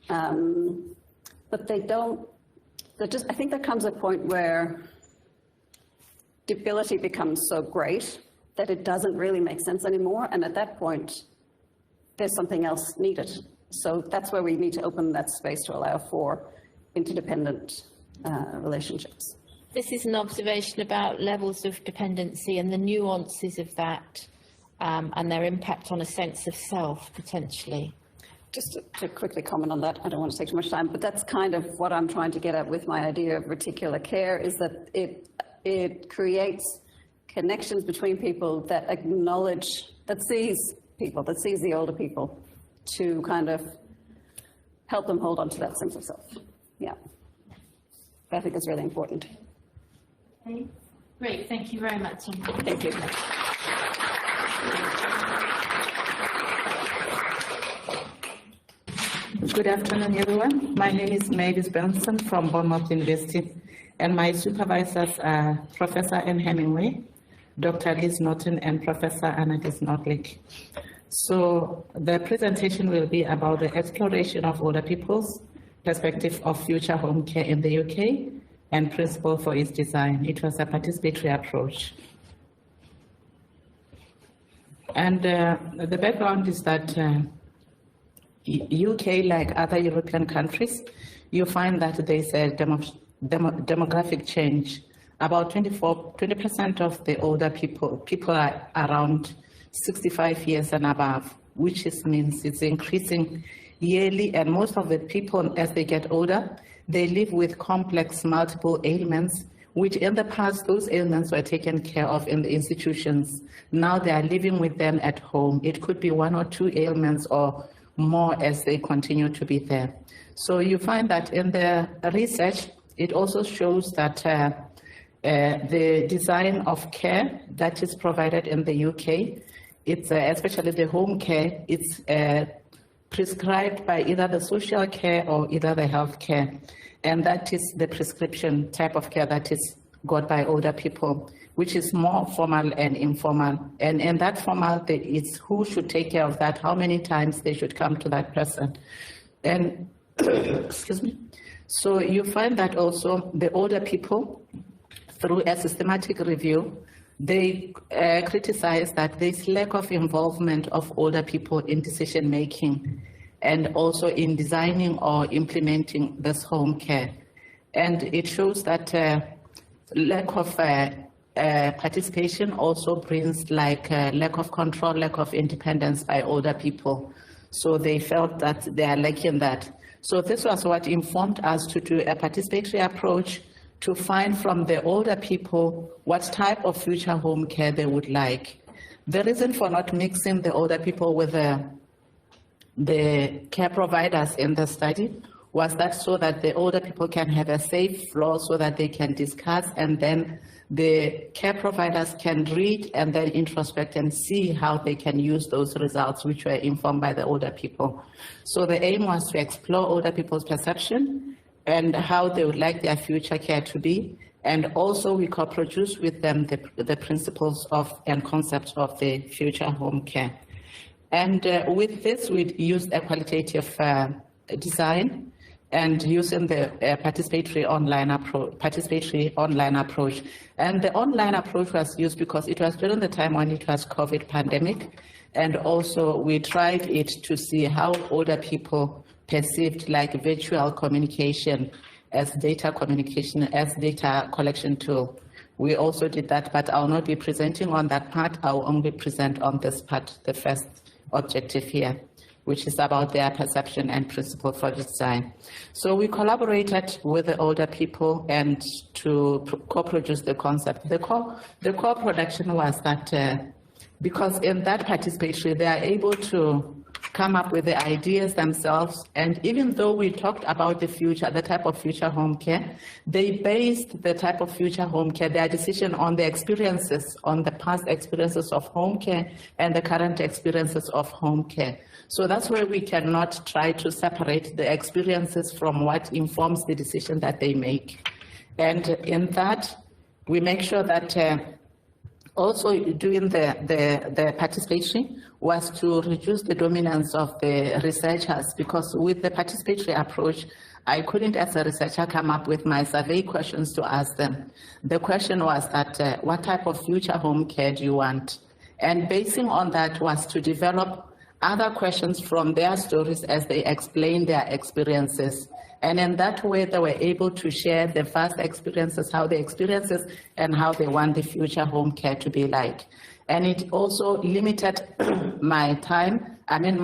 But I think there comes a point where debility becomes so great that it doesn't really make sense anymore. And at that point, there's something else needed. So that's where we need to open that space to allow for interdependent relationships. This is an observation about levels of dependency and the nuances of that and their impact on a sense of self, potentially. Just to quickly comment on that, I don't want to take too much time, but that's kind of what I'm trying to get at with my idea of reticular care, is that it creates connections between people that acknowledge, that sees the older people, to kind of help them hold on to that sense of self. Yeah, I think it's really important. Okay. Great, thank you very much. Thank you. Good afternoon, everyone. My name is Mavis Bengtsson from Bournemouth University, and my supervisors are Professor Anne Hemingway, Dr. Liz Norton, and Professor Anna Disnotlik. So the presentation will be about the exploration of older people's perspective of future home care in the UK and principle for its design. It was a participatory approach. And the background is that UK, like other European countries, you find that there is a demographic change. About 20% of the older people are around 65 years and above, which means it's increasing yearly, and most of the people, as they get older, they live with complex multiple ailments, which in the past, those ailments were taken care of in the institutions. Now they are living with them at home. It could be 1 or 2 ailments or more as they continue to be there. So you find that in the research, it also shows that the design of care that is provided in the UK, it's especially the home care, it's prescribed by either the social care or either the health care. And that is the prescription type of care that is got by older people, which is more formal and informal. And in that formal, it's who should take care of that, how many times they should come to that person. And, excuse me. So you find that also the older people, through a systematic review, they criticize that there's lack of involvement of older people in decision-making and also in designing or implementing this home care. And it shows that lack of participation also brings lack of control, lack of independence by older people. So they felt that they are lacking that. So this was what informed us to do a participatory approach to find from the older people what type of future home care they would like. The reason for not mixing the older people with the care providers in the study was that so that the older people can have a safe floor so that they can discuss, and then the care providers can read and then introspect and see how they can use those results which were informed by the older people. So the aim was to explore older people's perception and how they would like their future care to be. And also we co-produce with them the principles of and concepts of the future home care. And with this, we used a qualitative design and using the participatory online approach. And the online approach was used because it was during the time when it was COVID pandemic. And also we tried it to see how older people perceived like virtual communication as data collection tool. We also did that, but I'll not be presenting on that part. I'll only present on this part, the first objective here, which is about their perception and principle for design. So we collaborated with the older people and to co-produce the concept. The co-production was that because in that participatory, they are able to come up with the ideas themselves. And even though we talked about the future, the type of future home care, they based the type of future home care, their decision on the experiences, on the past experiences of home care and the current experiences of home care. So that's where we cannot try to separate the experiences from what informs the decision that they make. And in that, we make sure that also doing the participation was to reduce the dominance of the researchers, because with the participatory approach, I couldn't as a researcher come up with my survey questions to ask them. The question was that what type of future home care do you want? And basing on that was to develop other questions from their stories as they explain their experiences. And in that way, they were able to share the past experiences, how the experiences and how they want the future home care to be like. And it also limited my time, I mean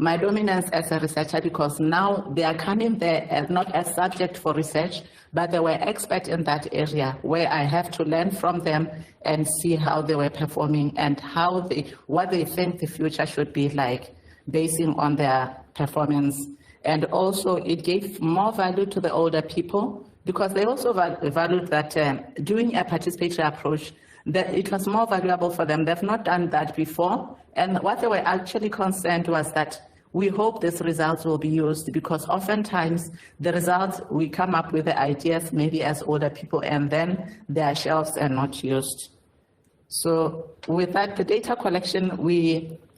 my dominance as a researcher, because now they are coming there as not as subject for research, but they were expert in that area where I have to learn from them and see how they were performing and how what they think the future should be like, basing on their performance. And also it gave more value to the older people, because they also valued that doing a participatory approach, that it was more valuable for them. They've not done that before. And what they were actually concerned was that we hope these results will be used, because oftentimes the results, we come up with the ideas maybe as older people and then their shelves are not used. So with that, the data collection,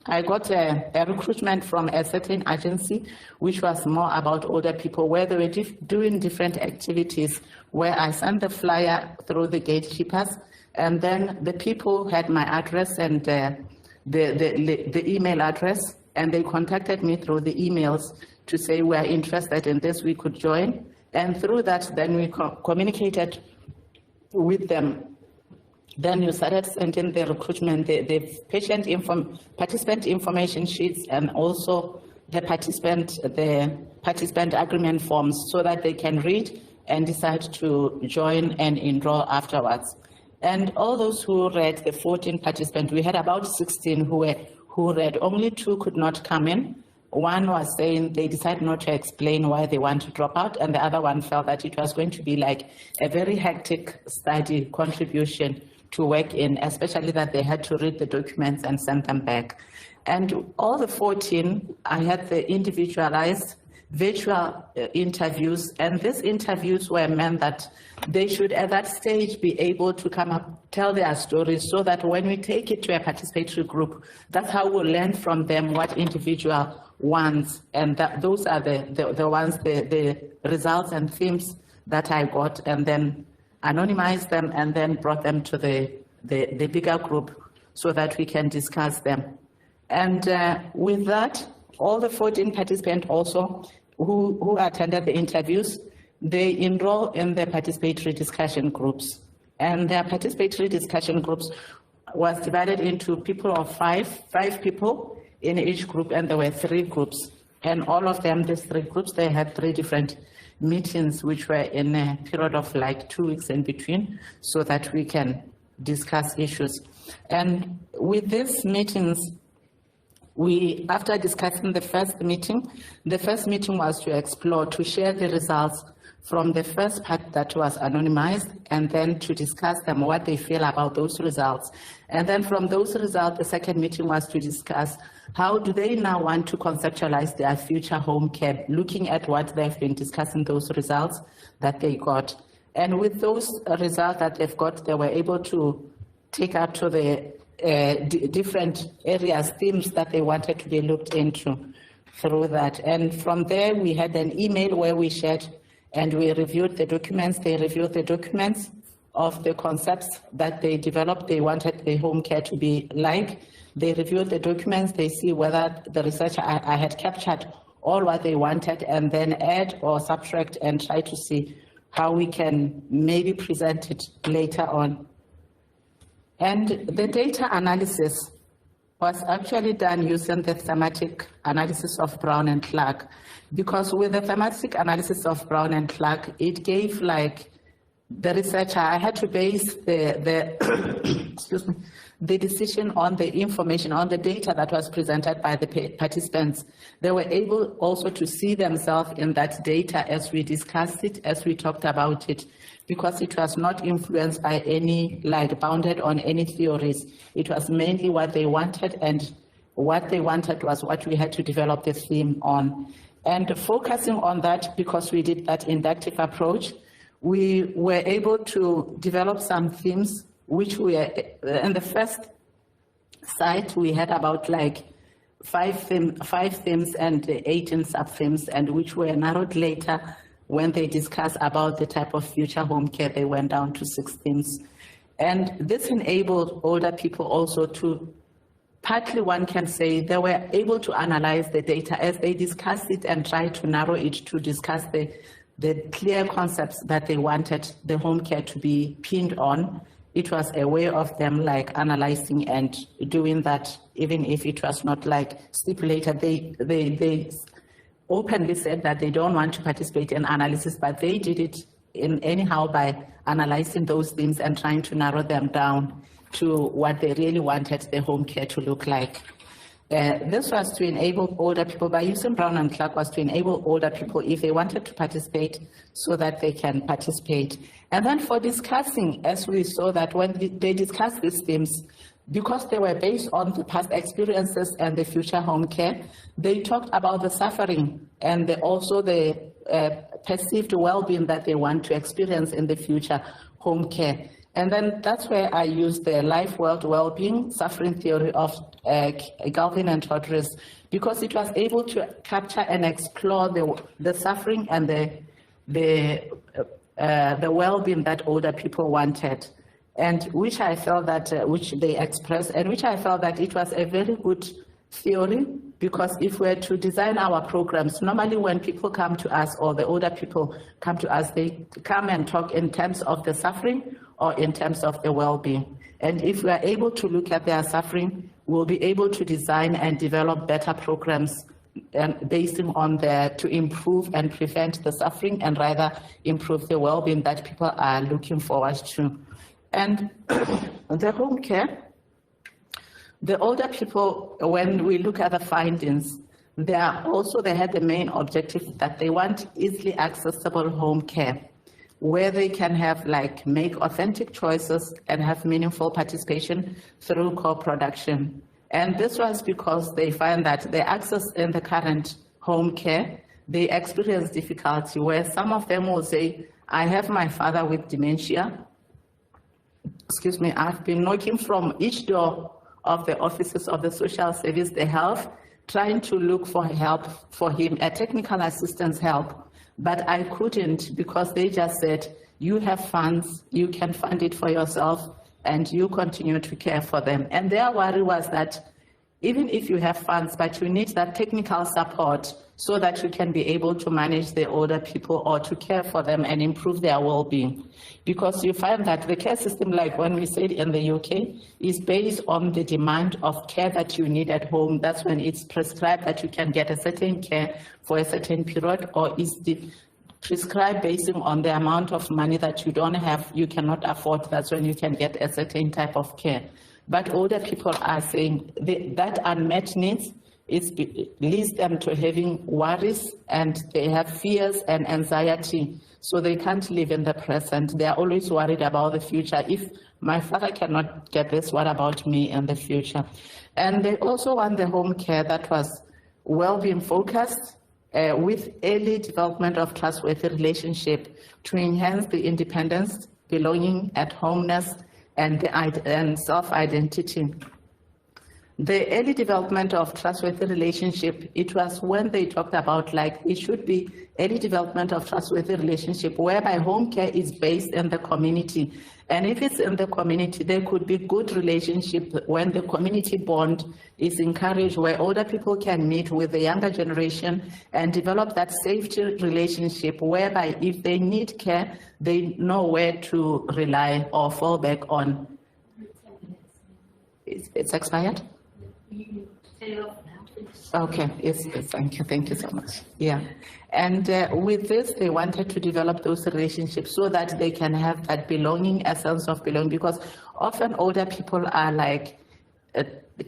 I got a recruitment from a certain agency, which was more about older people, where they were doing different activities, where I sent the flyer through the gatekeepers, and then the people had my address and the email address, and they contacted me through the emails to say we are interested in this, we could join. And through that, then we communicated with them. Then you started sending the recruitment, the participant information sheets, and also the participant agreement forms, so that they can read and decide to join and enroll afterwards. And all those who read, the 14 participants, we had about 16 who read. Only 2 could not come in. One was saying they decided not to explain why they want to drop out, and the other one felt that it was going to be like a very hectic study contribution to work in, especially that they had to read the documents and send them back. And all the 14, I had the individualized virtual interviews, and these interviews were meant that they should at that stage be able to come up, tell their stories, so that when we take it to a participatory group, that's how we'll learn from them what individual wants, and those are the ones, the results and themes that I got, and then anonymized them and then brought them to the bigger group so that we can discuss them. And with that, all the 14 participants also who attended the interviews, they enroll in the participatory discussion groups. And their participatory discussion groups was divided into people of five people in each group, and there were 3 groups. And all of them, these 3 groups, they had 3 different meetings, which were in a period of like 2 weeks in between, so that we can discuss issues. And with these meetings, after discussing the first meeting was to explore, to share the results from the first part that was anonymized, and then to discuss them, what they feel about those results. And then from those results, the second meeting was to discuss how do they now want to conceptualize their future home care, looking at what they've been discussing, those results that they got. And with those results that they've got, they were able to take out to the different areas, themes that they wanted to be looked into through that. And from there, we had an email where we shared and we reviewed the documents. They reviewed the documents of the concepts that they developed. They wanted the home care to be like. They reviewed the documents. They see whether the researcher I had captured all what they wanted, and then add or subtract and try to see how we can maybe present it later on. And the data analysis was actually done using the thematic analysis of Brown and Clark, because with the thematic analysis of Brown and Clark, it gave like the researcher, I had to base excuse me, the decision on the information, on the data that was presented by the participants. They were able also to see themselves in that data as we discussed it, as we talked about it, because it was not influenced by any, like bounded on any theories. It was mainly what they wanted, and what they wanted was what we had to develop the theme on. And focusing on that, because we did that inductive approach, we were able to develop some themes, which were, in the first site, we had about like 5 themes and 18 sub-themes, and which were narrowed later when they discussed about the type of future home care. They went down to 6 themes. And this enabled older people also to, partly one can say, they were able to analyze the data as they discussed it and try to narrow it to discuss the clear concepts that they wanted the home care to be pinned on. It was a way of them like analyzing and doing that, even if it was not like stipulated. They openly said that they don't want to participate in analysis, but they did it in anyhow by analyzing those things and trying to narrow them down to what they really wanted the home care to look like. This was to enable older people, by using Brown and Clark, was to enable older people, if they wanted to participate, so that they can participate. And then for discussing, as we saw that when they discussed these themes, because they were based on the past experiences and the future home care, they talked about the suffering and also the perceived well-being that they want to experience in the future home care. And then that's where I used the life, world, well-being, suffering theory of Galvin and Tauzer, because it was able to capture and explore the suffering and the well-being that older people wanted, and which I felt that, which they expressed, and which I felt that it was a very good theory, because if we're to design our programs, normally when people come to us, or the older people come to us, they come and talk in terms of the suffering or in terms of the well-being. And if we are able to look at their suffering, we'll be able to design and develop better programs and based on to improve and prevent the suffering, and rather improve the well-being that people are looking forward to. And the home care, the older people, when we look at the findings, they had the main objective that they want easily accessible home care, where they can have make authentic choices and have meaningful participation through co-production. And this was because they find that the access in the current home care, they experience difficulty, where some of them will say, I have my father with dementia. Excuse me, I've been knocking from each door of the offices of the social service, the health, trying to look for help for him, a technical assistance help. But I couldn't, because they just said, you have funds, you can fund it for yourself, and you continue to care for them. And their worry was that even if you have funds, but you need that technical support so that you can be able to manage the older people or to care for them and improve their well-being. Because you find that the care system, like when we said in the UK, is based on the demand of care that you need at home. That's when it's prescribed that you can get a certain care for a certain period, or is prescribed based on the amount of money that you don't have, you cannot afford. That's when you can get a certain type of care. But older people are saying that unmet needs leads them to having worries, and they have fears and anxiety, so they can't live in the present. They are always worried about the future. If my father cannot get this, what about me in the future? And they also want the home care that was well-being focused, with early development of trustworthy relationship to enhance the independence, belonging, at homeness, and self-identity. The early development of trustworthy relationship, it was when they talked about it should be early development of trustworthy relationship whereby home care is based in the community. And if it's in the community, there could be good relationship when the community bond is encouraged, where older people can meet with the younger generation and develop that safety relationship whereby if they need care, they know where to rely or fall back on. It's expired? Okay, yes, thank you so much. Yeah, and with this, they wanted to develop those relationships so that they can have that belonging, a sense of belonging, because often older people are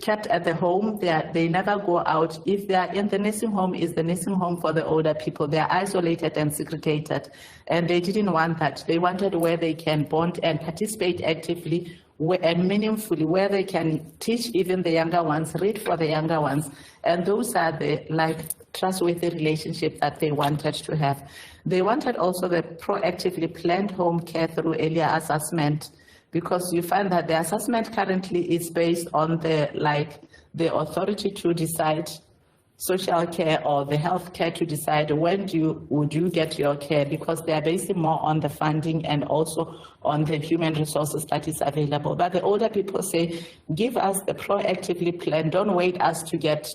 kept at the home. They never go out. If they are in the nursing home, is the nursing home for the older people. They are isolated and segregated, and they didn't want that. They wanted where they can bond and participate actively and meaningfully, where they can teach even the younger ones, read for the younger ones. And those are the trustworthy relationship that they wanted to have. They wanted also the proactively planned home care through earlier assessment, because you find that the assessment currently is based on the authority to decide social care or the health care to decide when would you get your care, because they are based more on the funding and also on the human resources that is available. But the older people say, give us the proactively plan, don't wait us to get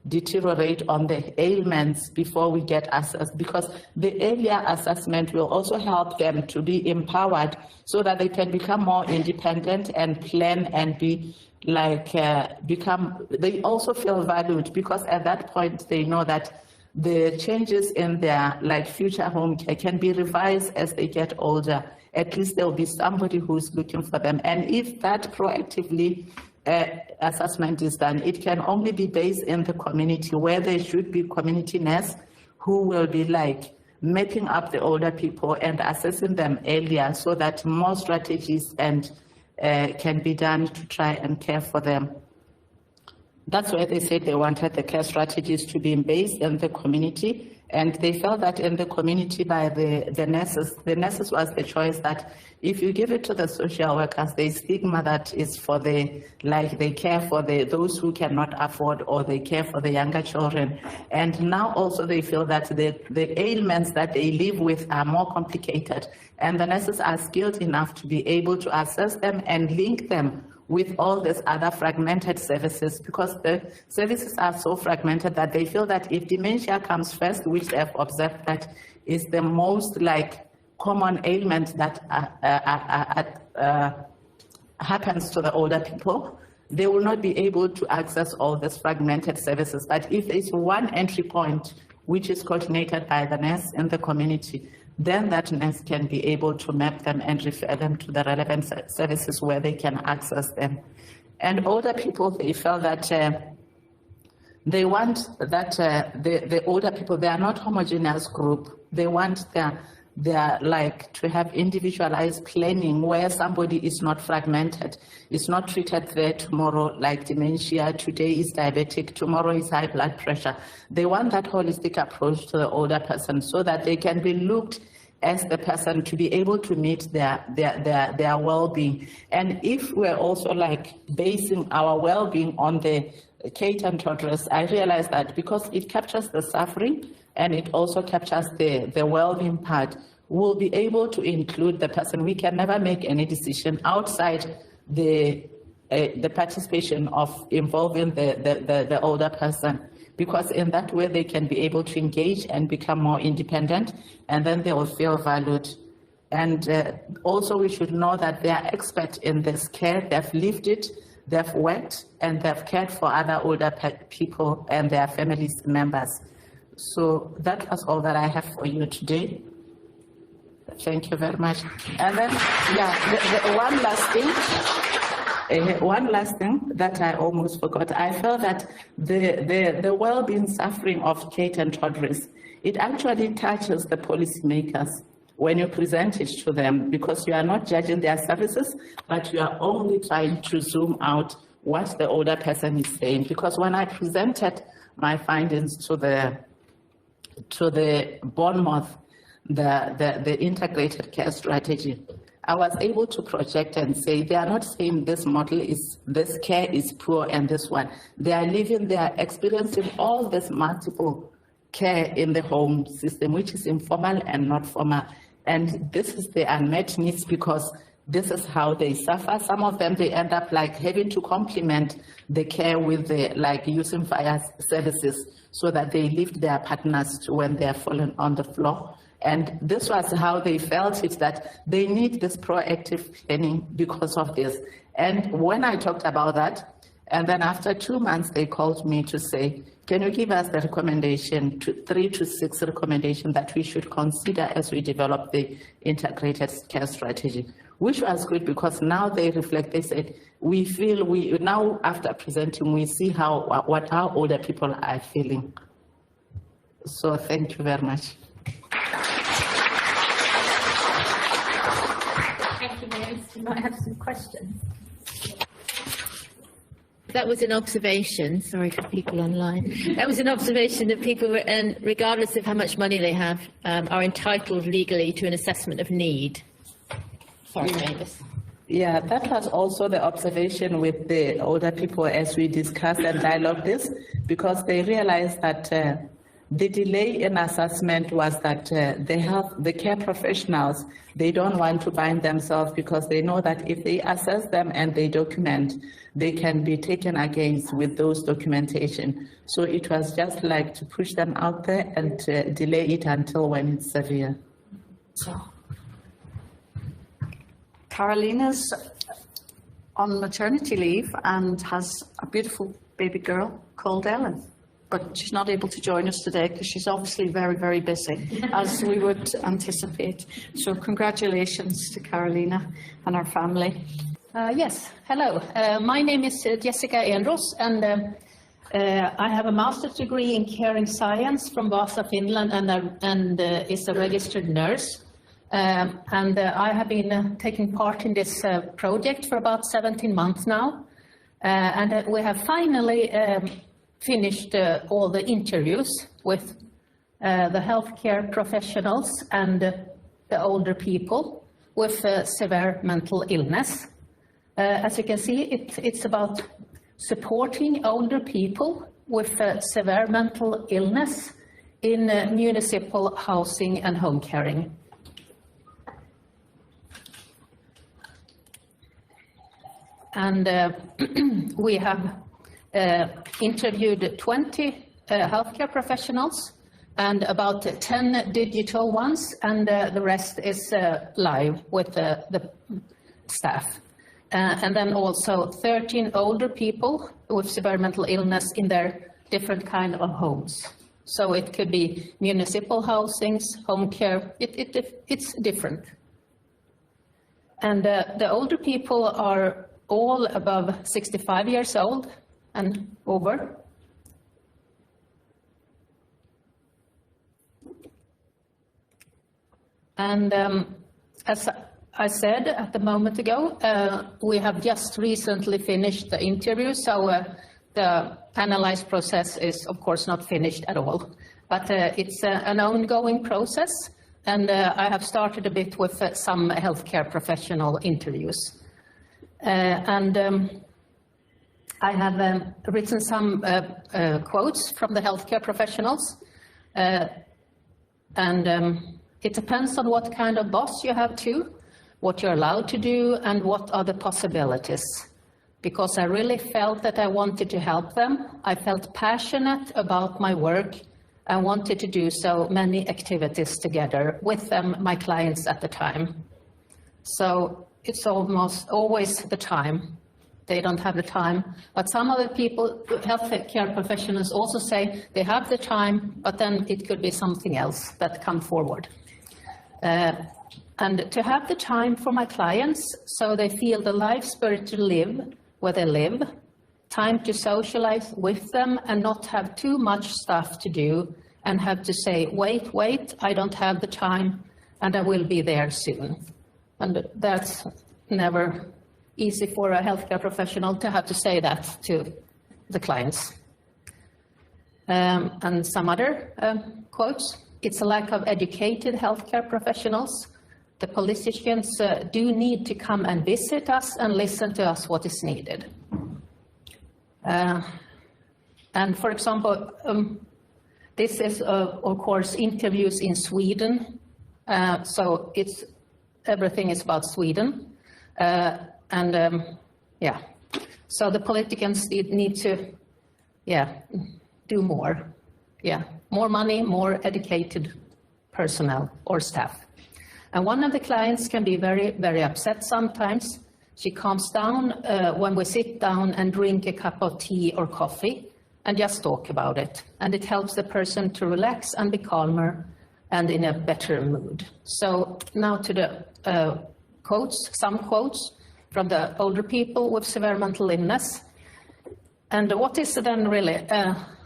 deteriorate on the ailments before we get assessed, because the earlier assessment will also help them to be empowered so that they can become more independent and plan and be they also feel valued, because at that point they know that the changes in their future home care can be revised as they get older. At least there will be somebody who's looking for them. And if that proactively assessment is done, it can only be based in the community, where there should be community nurse who will be mapping up the older people and assessing them earlier, so that more strategies and can be done to try and care for them. That's why they said they wanted the care strategies to be based in the community, and they felt that in the community by the nurses was the choice, that if you give it to the social workers, the stigma that is for they care for those who cannot afford, or they care for the younger children. And now also they feel that the ailments that they live with are more complicated, and the nurses are skilled enough to be able to assess them and link them with all these other fragmented services, because the services are so fragmented that they feel that if dementia comes first, which they have observed that is the most common ailment that happens to the older people, they will not be able to access all these fragmented services. But if there's one entry point, which is coordinated by the nurse in the community, then that nurse can be able to map them and refer them to the relevant services where they can access them. And older people, they felt that they want that the older people, they are not homogeneous group. They want to have individualized planning, where somebody is not fragmented, is not treated there tomorrow like dementia, today is diabetic, tomorrow is high blood pressure. They want that holistic approach to the older person, so that they can be looked as the person to be able to meet their well-being. And if we're also basing our well-being on the Kate and toddlers, I realize that because it captures the suffering and it also captures the well-being part, we'll be able to include the person. We can never make any decision outside the participation of involving the older person. because in that way they can be able to engage and become more independent, and then they will feel valued. And also we should know that they are experts in this care. They've lived it, they've worked, and they've cared for other older people and their family members. So that was all that I have for you today. Thank you very much. And then, yeah, one last thing that I almost forgot. I felt that the well-being suffering of Kate and toddlers, it actually touches the policymakers when you present it to them, because you are not judging their services, but you are only trying to zoom out what the older person is saying. Because when I presented my findings to the Bournemouth, the integrated care strategy, I was able to project and say they are not saying this this care is poor and this one. They are living, they are experiencing all this multiple care in the home system, which is informal and not formal. And this is the unmet needs, because this is how they suffer. Some of them, they end up like having to complement the care with like using fire services so that they lift their partners when they are fallen on the floor. And this was how they felt it, that they need this proactive planning because of this. And when I talked about that, and then after 2 months, they called me to say, can you give us the recommendation, 3 to 6 recommendations that we should consider as we develop the integrated care strategy, which was good because now they reflect, they said, we feel now after presenting, we see what our older people are feeling. So thank you very much. Thank you, Mavis. You might have some questions. That was an observation, sorry for people online. That was an observation that people, regardless of how much money they have, are entitled legally to an assessment of need. Sorry, Mavis. Yeah, that was also the observation with the older people as we discussed and dialogued this, because they realized that the delay in assessment was that the care professionals, they don't want to bind themselves because they know that if they assess them and they document, they can be taken against with those documentation. So it was just like to push them out there and delay it until when it's severe. So, Carolina's on maternity leave and has a beautiful baby girl called Ellen, but she's not able to join us today because she's obviously very, very busy, as we would anticipate. So congratulations to Carolina and her family. Yes, hello. My name is Jessica Enros, and I have a master's degree in caring science from Vasa, Finland, and is a registered nurse. And I have been taking part in this project for about 17 months now. And we have finally finished all the interviews with the healthcare professionals and the older people with severe mental illness. As you can see, it's about supporting older people with severe mental illness in municipal housing and home caring. And we have interviewed 20 healthcare professionals and about 10 digital ones, and the rest is live with the staff. And then also 13 older people with severe mental illness in their different kind of homes. So it could be municipal housings, home care, it's different. And the older people are all above 65 years old and over. And as I said at the moment ago, we have just recently finished the interview, so the panelized process is of course not finished at all, but it's an ongoing process, and I have started a bit with some healthcare professional interviews. And I have written some quotes from the healthcare professionals, and it depends on what kind of boss you have too, what you're allowed to do, and what are the possibilities. because I really felt that I wanted to help them. I felt passionate about my work. I wanted to do so many activities together with them, my clients at the time. So it's almost always the time. They don't have the time. But some of the people, healthcare professionals also say they have the time, but then it could be something else that come forward. And to have the time for my clients so they feel the life spirit to live where they live, time to socialize with them and not have too much stuff to do and have to say, wait, I don't have the time and I will be there soon. And that's never easy for a healthcare professional to have to say that to the clients. And some other quotes. It's a lack of educated healthcare professionals. The politicians do need to come and visit us and listen to us what is needed. And for example, this is, of course, interviews in Sweden. So everything is about Sweden. So the politicians need to, do more. More money, more educated personnel or staff. And one of the clients can be very, very upset sometimes. She calms down when we sit down and drink a cup of tea or coffee and just talk about it. And it helps the person to relax and be calmer and in a better mood. So now to the quotes, some quotes from the older people with severe mental illness. And what is then really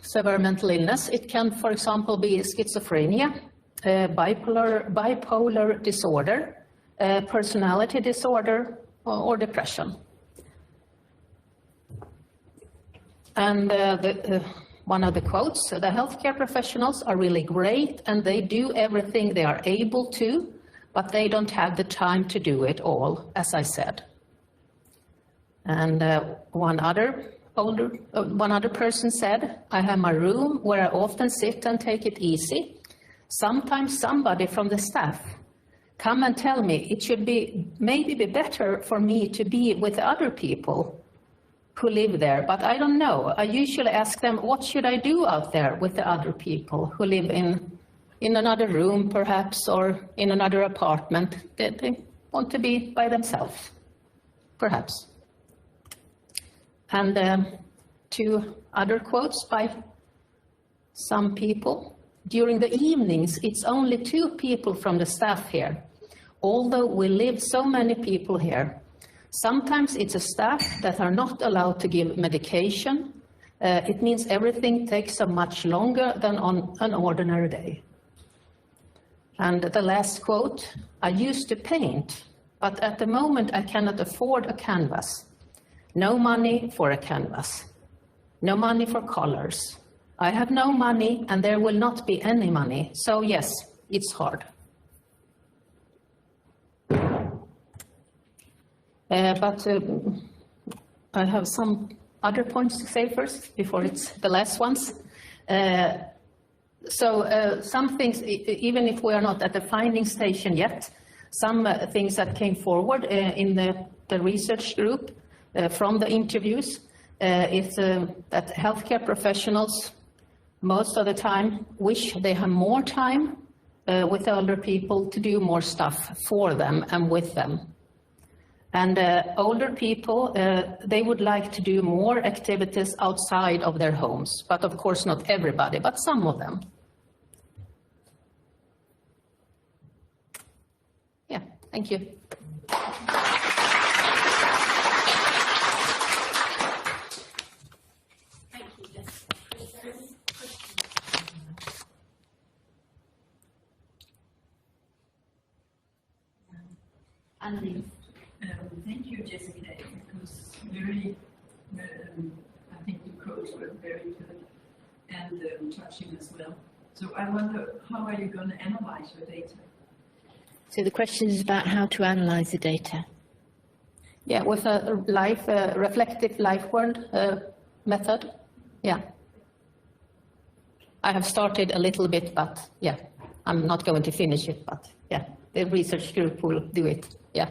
severe mental illness? It can, for example, be schizophrenia, bipolar disorder, personality disorder, or depression. And one of the quotes, the healthcare professionals are really great and they do everything they are able to, but they don't have the time to do it all, as I said. And one other person said, I have my room where I often sit and take it easy. Sometimes somebody from the staff come and tell me it should be maybe be better for me to be with other people who live there, but I don't know. I usually ask them, what should I do out there with the other people who live in another room perhaps, or in another apartment? They want to be by themselves, perhaps. And two other quotes by some people. During the evenings, it's only 2 people from the staff here, although we live so many people here. Sometimes it's a staff that are not allowed to give medication. It means everything takes so much longer than on an ordinary day. And the last quote, I used to paint, but at the moment I cannot afford a canvas. No money for a canvas. No money for colors. I have no money and there will not be any money. So yes, it's hard. But I have some other points to say first before it's the last ones. Some things, even if we are not at the finding station yet, some things that came forward in the research group from the interviews is that healthcare professionals most of the time wish they have more time with older people to do more stuff for them and with them. And older people, they would like to do more activities outside of their homes, but of course not everybody, but some of them. Yeah, thank you. Aline. Thank you, Jessica. It was very, I think the quotes were very good and touching as well. So I wonder, how are you going to analyze your data? So the question is about how to analyze the data. Yeah, with a reflective life world method. Yeah. I have started a little bit, but yeah, I'm not going to finish it, but yeah, the research group will do it. Yeah.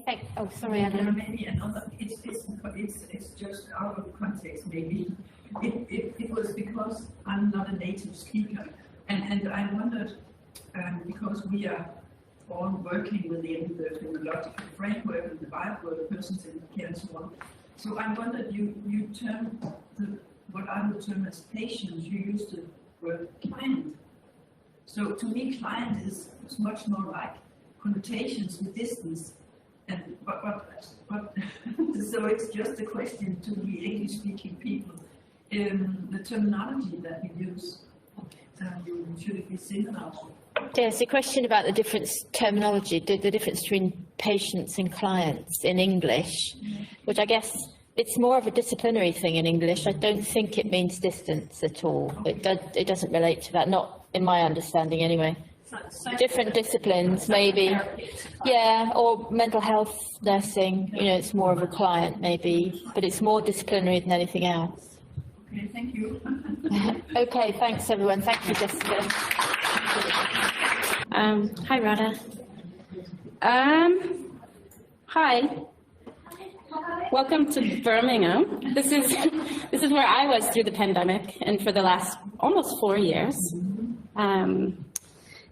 thanks. Oh, sorry, There are Anna. many another, it's just out of context maybe. It was because I'm not a native speaker, and I wondered, because we are all working within the phenomenological framework and the Bible, the persons in care and so on. So I wondered, you term what I would term as patients, you use the word client. So to me, client is much more like connotations with distance. And but so it's just a question to the English-speaking people. The terminology that we use, should it be similar? There's a question about the different terminology, the difference between patients and clients in English, which I guess it's more of a disciplinary thing in English. I don't think it means distance at all. It doesn't relate to that, not in my understanding anyway. Different disciplines, maybe. Yeah, or mental health nursing, you know, it's more of a client maybe, but it's more disciplinary than anything else. Okay, thank you. Okay, thanks everyone. Thank you, Jessica. Hi, Radha. Hi. Welcome to Birmingham. This is where I was through the pandemic and for the last almost 4 years.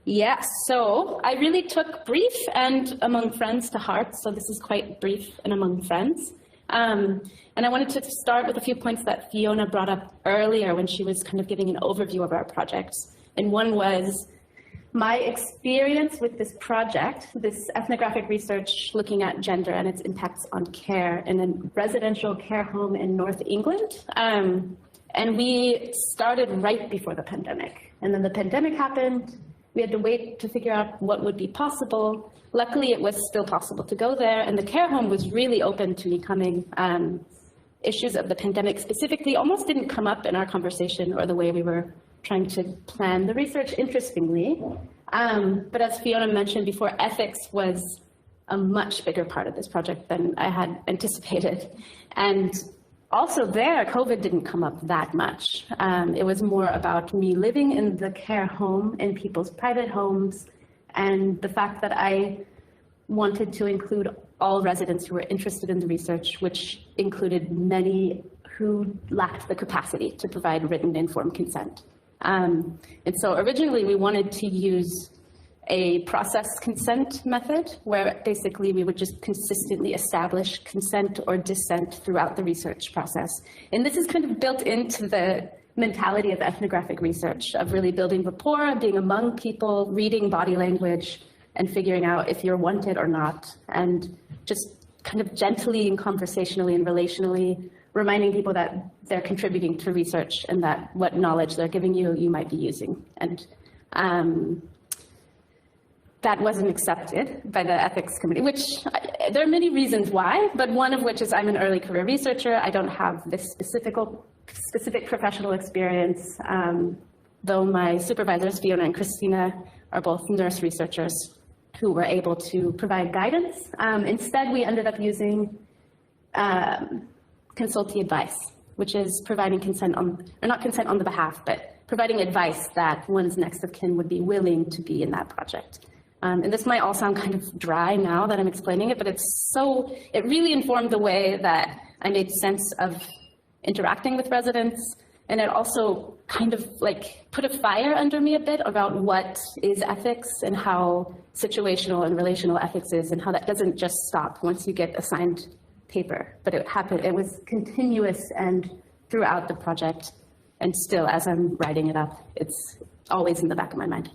Yes, so I really took brief and among friends to heart, so this is quite brief and among friends. And I wanted to start with a few points that Fiona brought up earlier when she was kind of giving an overview of our projects. And one was my experience with this project, this ethnographic research looking at gender and its impacts on care in a residential care home in North England. And we started right before the pandemic. And then the pandemic happened. We had to wait to figure out what would be possible. Luckily, it was still possible to go there, and the care home was really open to me coming. Issues of the pandemic specifically almost didn't come up in our conversation or the way we were trying to plan the research, interestingly. But as Fiona mentioned before, ethics was a much bigger part of this project than I had anticipated. And also there, COVID didn't come up that much. It was more about me living in the care home in people's private homes, and the fact that I wanted to include all residents who were interested in the research, which included many who lacked the capacity to provide written informed consent. And so originally we wanted to use a process consent method where basically we would just consistently establish consent or dissent throughout the research process. And this is kind of built into the mentality of ethnographic research, of really building rapport, being among people, reading body language, and figuring out if you're wanted or not, and just kind of gently and conversationally and relationally reminding people that they're contributing to research and that what knowledge they're giving you, you might be using. And that wasn't accepted by the ethics committee, which there are many reasons why, but one of which is I'm an early career researcher. I don't have this specific professional experience, though my supervisors, Fiona and Christina, are both nurse researchers who were able to provide guidance. Instead, we ended up using consultee advice, which is providing consent on, or not consent on the behalf, but providing advice that one's next of kin would be willing to be in that project. And this might all sound kind of dry now that I'm explaining it, but it really informed the way that I made sense of interacting with residents. And it also kind of like put a fire under me a bit about what is ethics and how situational and relational ethics is, and how that doesn't just stop once you get assigned paper, but it was continuous and throughout the project. And still, as I'm writing it up, it's always in the back of my mind.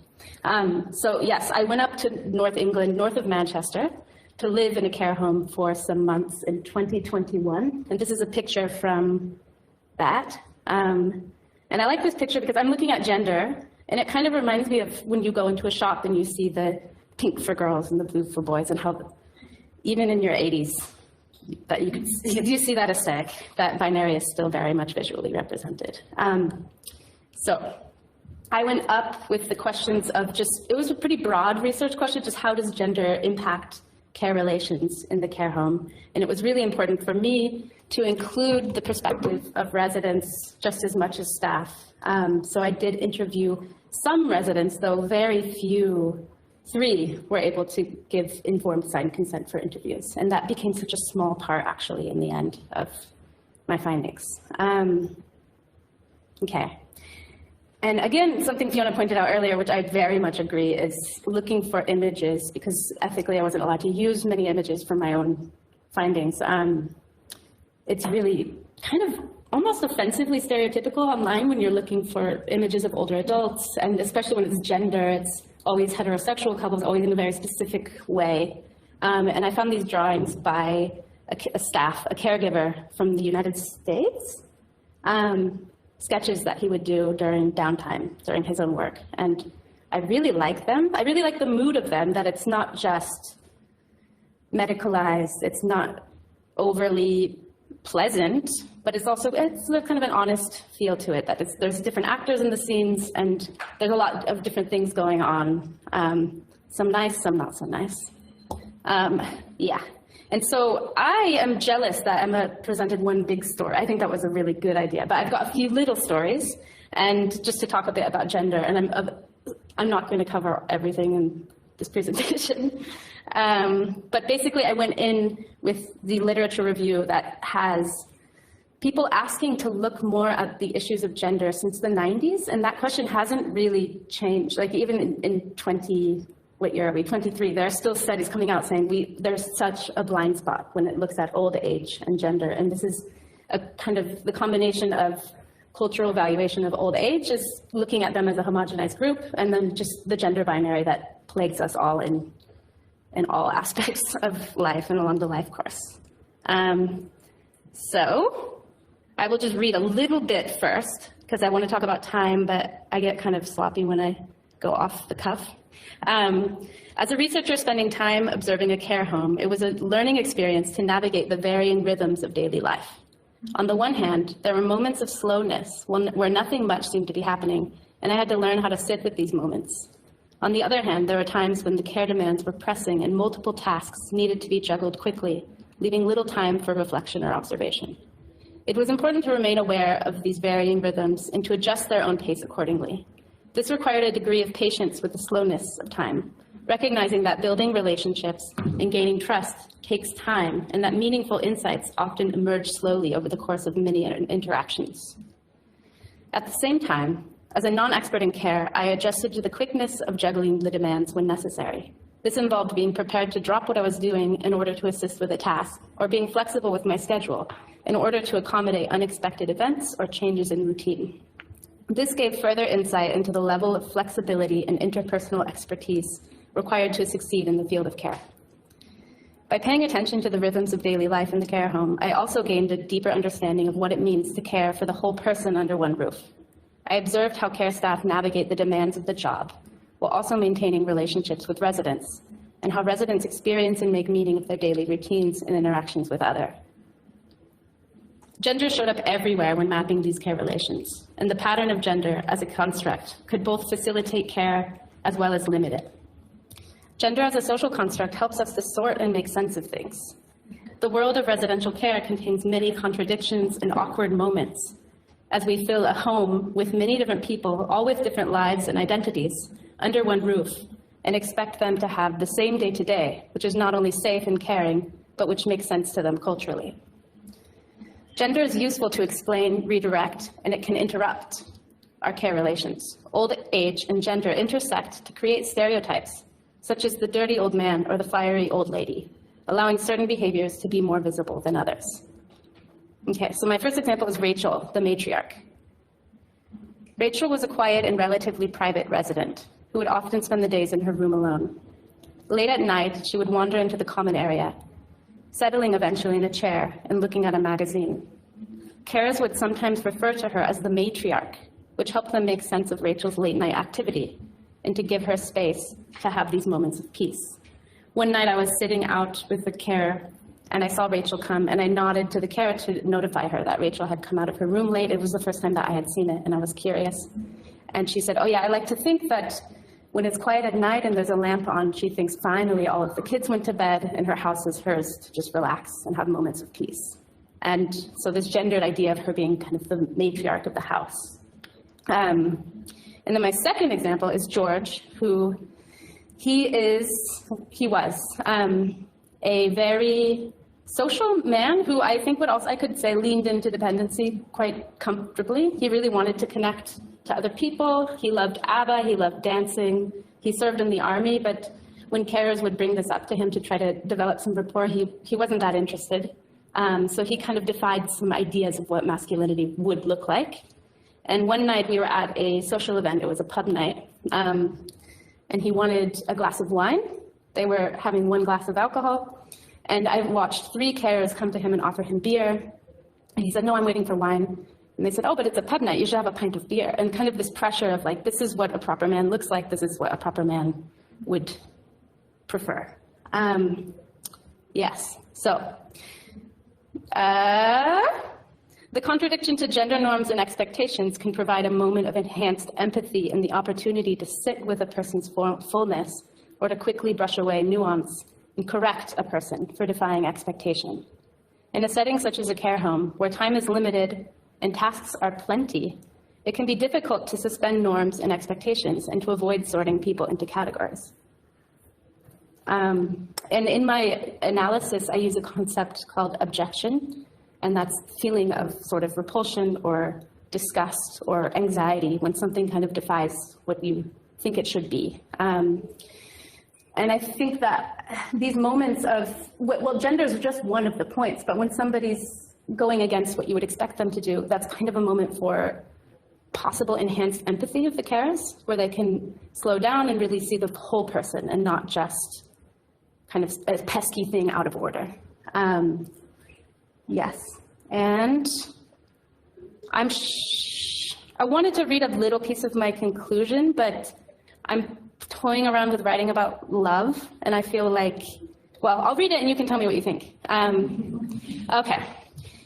So yes, I went up to North England, north of Manchester, to live in a care home for some months in 2021. And this is a picture from that. And I like this picture because I'm looking at gender, and it kind of reminds me of when you go into a shop and you see the pink for girls and the blue for boys, and how even in your 80s, that you see that aesthetic, that binary is still very much visually represented. So I went up with the questions of it was a pretty broad research question, just how does gender impact care relations in the care home? And it was really important for me to include the perspective of residents just as much as staff. So I did interview some residents, though very few 3 were able to give informed signed consent for interviews. And that became such a small part, actually, in the end of my findings. Okay. And again, something Fiona pointed out earlier, which I very much agree, is looking for images, because ethically I wasn't allowed to use many images for my own findings. It's really kind of almost offensively stereotypical online when you're looking for images of older adults, and especially when it's gender, it's always heterosexual couples, always in a very specific way. And I found these drawings by a caregiver from the United States, sketches that he would do during downtime, during his own work. And I really like them. I really like the mood of them, that it's not just medicalized, it's not overly pleasant, but it's kind of an honest feel to it, that there's different actors in the scenes, and there's a lot of different things going on. Some nice, some not so nice. Yeah. And so I am jealous that Emma presented one big story. I think that was a really good idea, but I've got a few little stories, and just to talk a bit about gender, and I'm not going to cover everything in this presentation. But basically I went in with the literature review that has people asking to look more at the issues of gender since the 90s, and that question hasn't really changed. Like even in 23, there are still studies coming out saying there's such a blind spot when it looks at old age and gender. And this is a kind of the combination of cultural valuation of old age is looking at them as a homogenized group, and then just the gender binary that plagues us all in all aspects of life and along the life course. So I will just read a little bit first, because I want to talk about time, but I get kind of sloppy when I go off the cuff. As a researcher spending time observing a care home, it was a learning experience to navigate the varying rhythms of daily life. On the one hand, there were moments of slowness where nothing much seemed to be happening, and I had to learn how to sit with these moments. On the other hand, there were times when the care demands were pressing and multiple tasks needed to be juggled quickly, leaving little time for reflection or observation. It was important to remain aware of these varying rhythms and to adjust their own pace accordingly. This required a degree of patience with the slowness of time, recognizing that building relationships and gaining trust takes time, and that meaningful insights often emerge slowly over the course of many interactions. At the same time, as a non-expert in care, I adjusted to the quickness of juggling the demands when necessary. This involved being prepared to drop what I was doing in order to assist with a task, or being flexible with my schedule in order to accommodate unexpected events or changes in routine. This gave further insight into the level of flexibility and interpersonal expertise required to succeed in the field of care. By paying attention to the rhythms of daily life in the care home, I also gained a deeper understanding of what it means to care for the whole person under one roof. I observed how care staff navigate the demands of the job, while also maintaining relationships with residents, and how residents experience and make meaning of their daily routines and interactions with others. Gender showed up everywhere when mapping these care relations, and the pattern of gender as a construct could both facilitate care as well as limit it. Gender as a social construct helps us to sort and make sense of things. The world of residential care contains many contradictions and awkward moments, as we fill a home with many different people, all with different lives and identities, under one roof, and expect them to have the same day-to-day, which is not only safe and caring, but which makes sense to them culturally. Gender is useful to explain, redirect, and it can interrupt our care relations. Old age and gender intersect to create stereotypes, such as the dirty old man or the fiery old lady, allowing certain behaviors to be more visible than others. Okay, so my first example is Rachel, the matriarch. Rachel was a quiet and relatively private resident who would often spend the days in her room alone. Late at night, she would wander into the common area, settling eventually in a chair and looking at a magazine. Carers would sometimes refer to her as the matriarch, which helped them make sense of Rachel's late night activity and to give her space to have these moments of peace. One night I was sitting out with the carer and I saw Rachel come, and I nodded to the carer to notify her that Rachel had come out of her room late. It was the first time that I had seen it, and I was curious. And she said, "Oh yeah, I like to think that when it's quiet at night and there's a lamp on, she thinks finally all of the kids went to bed and her house is hers to just relax and have moments of peace." And so this gendered idea of her being kind of the matriarch of the house. And then my second example is George, who He was a very social man who I think I could say leaned into dependency quite comfortably. He really wanted to connect to other people. He loved ABBA, he loved dancing. He served in the army, but when carers would bring this up to him to try to develop some rapport, he wasn't that interested. So he kind of defied some ideas of what masculinity would look like. And one night we were at a social event, it was a pub night, and he wanted a glass of wine. They were having one glass of alcohol, and I watched 3 carers come to him and offer him beer. And he said, no, I'm waiting for wine. And they said, oh, but it's a pub night, you should have a pint of beer. And kind of this pressure of like, this is what a proper man looks like, this is what a proper man would prefer. Yes, so. The contradiction to gender norms and expectations can provide a moment of enhanced empathy and the opportunity to sit with a person's fullness or to quickly brush away nuance and correct a person for defying expectation. In a setting such as a care home, where time is limited and tasks are plenty, it can be difficult to suspend norms and expectations and to avoid sorting people into categories. And in my analysis, I use a concept called objection, and that's feeling of sort of repulsion or disgust or anxiety when something kind of defies what you think it should be. And I think that these moments of, well, gender is just one of the points, but when somebody's going against what you would expect them to do, that's kind of a moment for possible enhanced empathy of the carers, where they can slow down and really see the whole person and not just kind of a pesky thing out of order. Yes, and I wanted to read a little piece of my conclusion, but I'm toying around with writing about love, and I feel like, well, I'll read it and you can tell me what you think. Okay.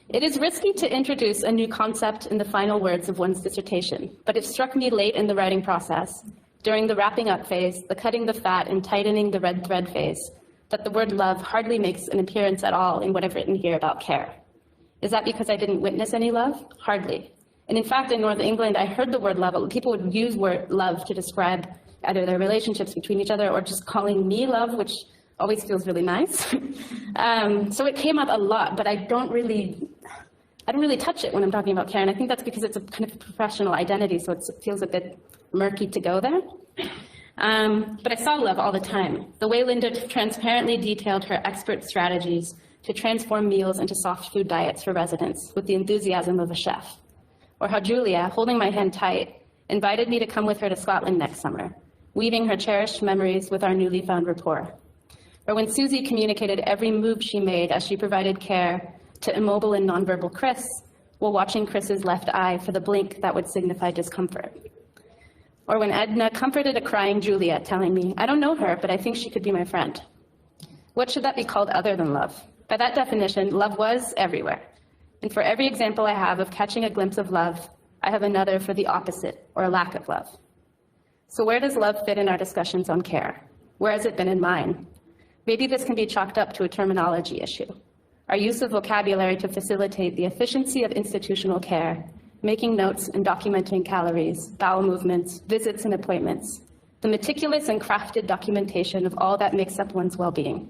It is risky to introduce a new concept in the final words of one's dissertation, but it struck me late in the writing process, during the wrapping up phase, the cutting the fat and tightening the red thread phase, that the word love hardly makes an appearance at all in what I've written here about care. Is that because I didn't witness any love? Hardly. And in fact, in North England, I heard the word love. People would use word love to describe either their relationships between each other or just calling me love, which always feels really nice. So it came up a lot, but I don't really touch it when I'm talking about care. And I think that's because it's a kind of professional identity, so it feels a bit murky to go there. But I saw love all the time. The way Linda transparently detailed her expert strategies to transform meals into soft food diets for residents with the enthusiasm of a chef. Or how Julia, holding my hand tight, invited me to come with her to Scotland next summer, weaving her cherished memories with our newly found rapport. Or when Susie communicated every move she made as she provided care to immobile and nonverbal Chris, while watching Chris's left eye for the blink that would signify discomfort. Or when Edna comforted a crying Julia, telling me, I don't know her, but I think she could be my friend. What should that be called other than love? By that definition, love was everywhere. And for every example I have of catching a glimpse of love, I have another for the opposite, or lack of love. So where does love fit in our discussions on care? Where has it been in mine? Maybe this can be chalked up to a terminology issue. Our use of vocabulary to facilitate the efficiency of institutional care, making notes and documenting calories, bowel movements, visits and appointments, the meticulous and crafted documentation of all that makes up one's well-being.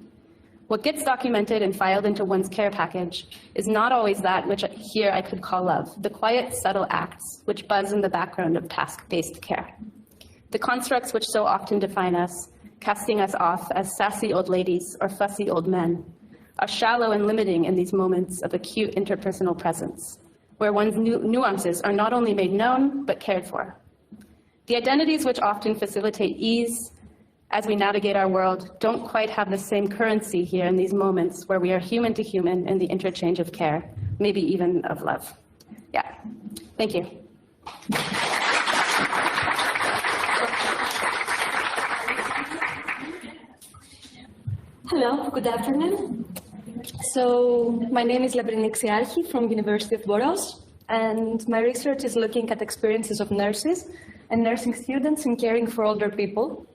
What gets documented and filed into one's care package is not always that which here I could call love, the quiet, subtle acts which buzz in the background of task-based care. The constructs which so often define us, casting us off as sassy old ladies or fussy old men, are shallow and limiting in these moments of acute interpersonal presence, where one's nuances are not only made known, but cared for. The identities which often facilitate ease as we navigate our world don't quite have the same currency here in these moments where we are human to human in the interchange of care, maybe even of love. Yeah, thank you. Hello, good afternoon. So my name is Lamprini Maria Xiarchi from University of Borås, and my research is looking at experiences of nurses and nursing students in caring for older people.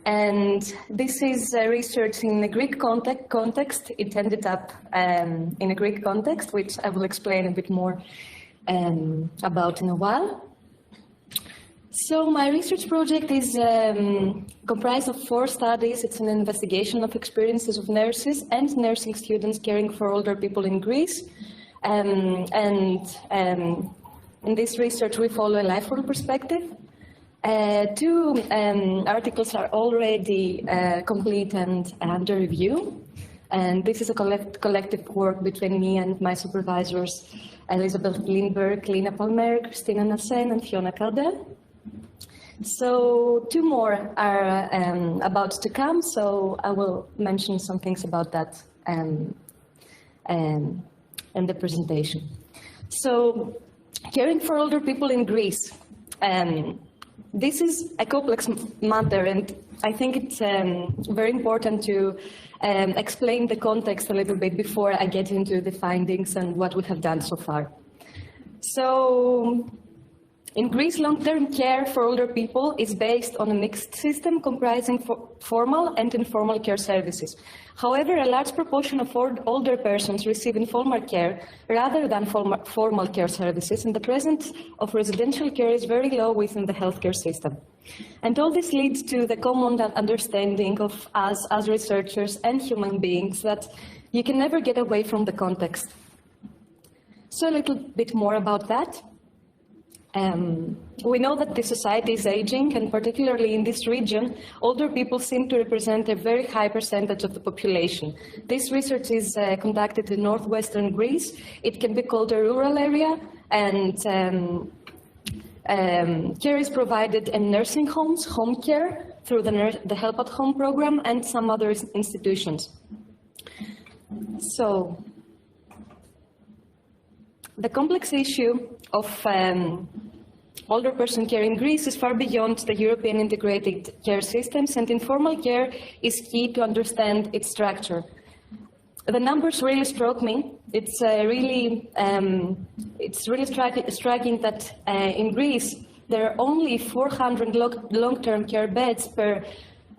And this is research in a Greek context. It ended up in a Greek context, which I will explain a bit more about in a while. So my research project is comprised of 4 studies. It's an investigation of experiences of nurses and nursing students caring for older people in Greece. In this research, we follow a life-world perspective. 2 articles are already complete and under review. And this is a collective work between me and my supervisors, Elizabeth Lindberg, Lina Palmer, Christina Nassen, and Fiona Caldel. So 2 more are about to come, so I will mention some things about that in the presentation. So, caring for older people in Greece. This is a complex matter, and I think it's very important to explain the context a little bit before I get into the findings and what we have done so far. So, in Greece, long-term care for older people is based on a mixed system comprising formal and informal care services. However, a large proportion of older persons receive informal care rather than formal care services, and the presence of residential care is very low within the healthcare system. And all this leads to the common understanding of us as researchers and human beings that you can never get away from the context. So a little bit more about that. We know that the society is aging, and particularly in this region, older people seem to represent a very high percentage of the population. This research is conducted in northwestern Greece. It can be called a rural area, and care is provided in nursing homes, home care, through the Help at Home program, and some other institutions. So, the complex issue of older person care in Greece is far beyond the European integrated care systems, and informal care is key to understand its structure. The numbers really struck me. It's really striking that in Greece there are only 400 long-term care beds per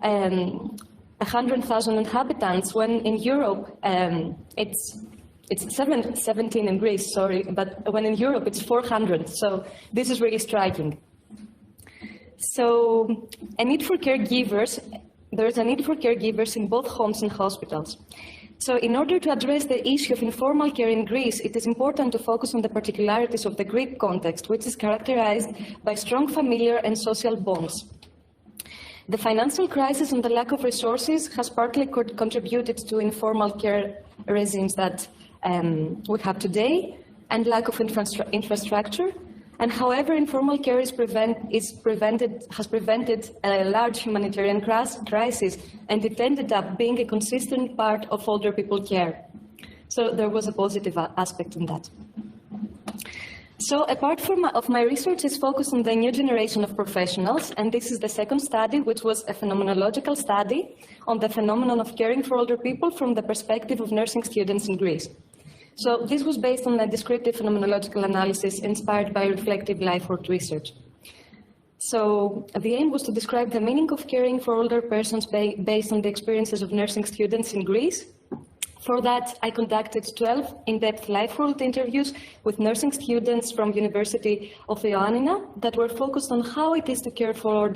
100,000 inhabitants, when in Europe it's 17 in Greece, sorry, but when in Europe it's 400, so this is really striking. So, there's a need for caregivers in both homes and hospitals. So, in order to address the issue of informal care in Greece, it is important to focus on the particularities of the Greek context, which is characterized by strong familiar and social bonds. The financial crisis and the lack of resources has partly contributed to informal care regimes that we have today, and lack of infrastructure. And however, informal care has prevented a large humanitarian crisis, and it ended up being a consistent part of older people care. So there was a positive aspect in that. So a part of my research is focused on the new generation of professionals, and this is the second study, which was a phenomenological study on the phenomenon of caring for older people from the perspective of nursing students in Greece. So this was based on a descriptive phenomenological analysis inspired by reflective life-work research. So the aim was to describe the meaning of caring for older persons based on the experiences of nursing students in Greece. For that, I conducted 12 in-depth life-world interviews with nursing students from University of Ioannina that were focused on how it is to care for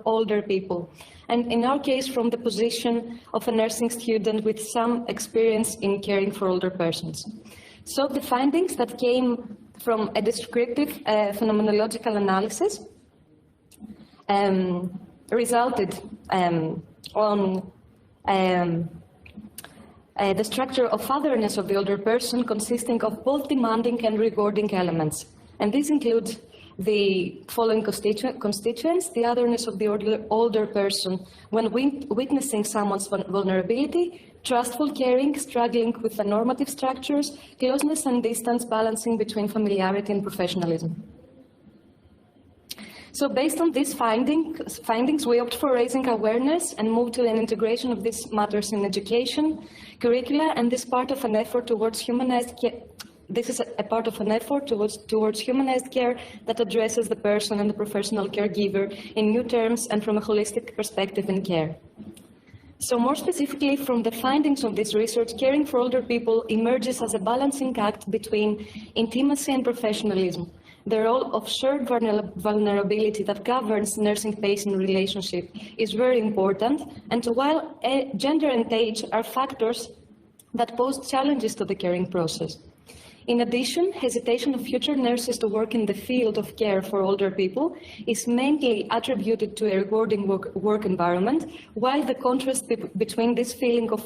older people. And in our case, from the position of a nursing student with some experience in caring for older persons. So the findings that came from a descriptive phenomenological analysis resulted on the structure of otherness of the older person, consisting of both demanding and rewarding elements. And these include the following constituents: the otherness of the older person when witnessing someone's vulnerability, trustful caring, struggling with the normative structures, closeness and distance, balancing between familiarity and professionalism. So based on these findings, we opt for raising awareness and move to an integration of these matters in education, curricula, and this part of an effort towards humanized care. This is a part of an effort towards humanized care that addresses the person and the professional caregiver in new terms and from a holistic perspective in care. So more specifically, from the findings of this research, caring for older people emerges as a balancing act between intimacy and professionalism, the role of shared vulnerability that governs nursing-patient relationship is very important, and while gender and age are factors that pose challenges to the caring process. In addition, hesitation of future nurses to work in the field of care for older people is mainly attributed to a rewarding work environment, while the contrast between this feeling of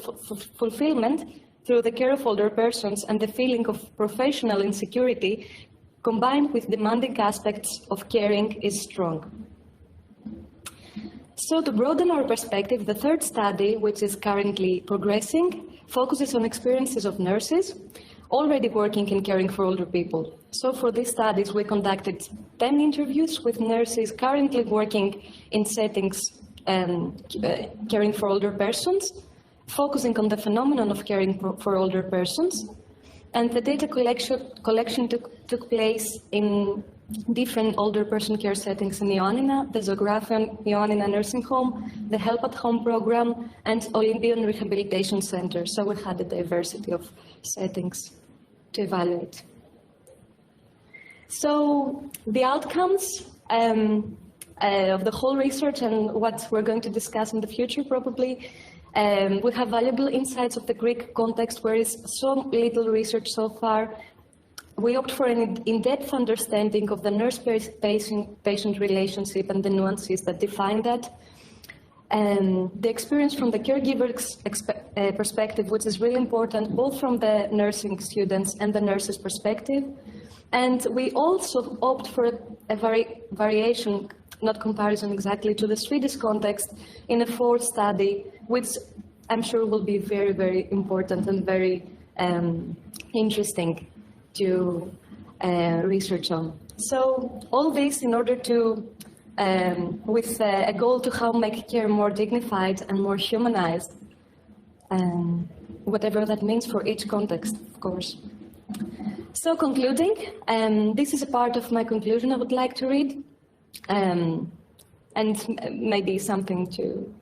fulfillment through the care of older persons and the feeling of professional insecurity combined with demanding aspects of caring is strong. So to broaden our perspective, the third study, which is currently progressing, focuses on experiences of nurses already working in caring for older people. So for these studies, we conducted 10 interviews with nurses currently working in settings caring for older persons, focusing on the phenomenon of caring for older persons. And the data collection took place in different older person care settings in Ioannina, the Zografion Ioannina Nursing Home, the Help at Home program, and Olympian Rehabilitation Center. So we had a diversity of settings to evaluate. So the outcomes of the whole research and what we're going to discuss in the future probably, we have valuable insights of the Greek context where is so little research so far. We opt for an in-depth understanding of the nurse-patient relationship and the nuances that define that. The experience from the caregiver's perspective, which is really important, both from the nursing students and the nurse's perspective. And we also opt for a variation, not comparison exactly, to the Swedish context in a fourth study, which I'm sure will be very, very important and very interesting to research on. So all this in order to, with a goal to how make care more dignified and more humanized, whatever that means for each context, of course. So concluding, this is a part of my conclusion I would like to read, and maybe something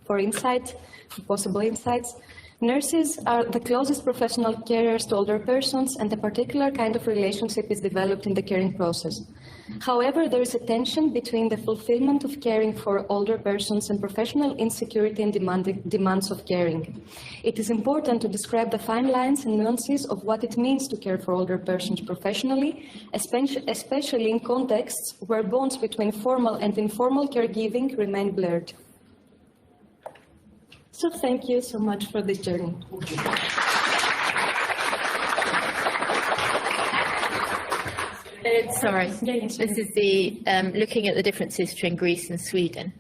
for insight, for possible insights. Nurses are the closest professional carers to older persons, and a particular kind of relationship is developed in the caring process. However, there is a tension between the fulfillment of caring for older persons and professional insecurity and demands of caring. It is important to describe the fine lines and nuances of what it means to care for older persons professionally, especially in contexts where bonds between formal and informal caregiving remain blurred. So thank you so much for this journey. Sorry, this is the looking at the differences between Greece and Sweden.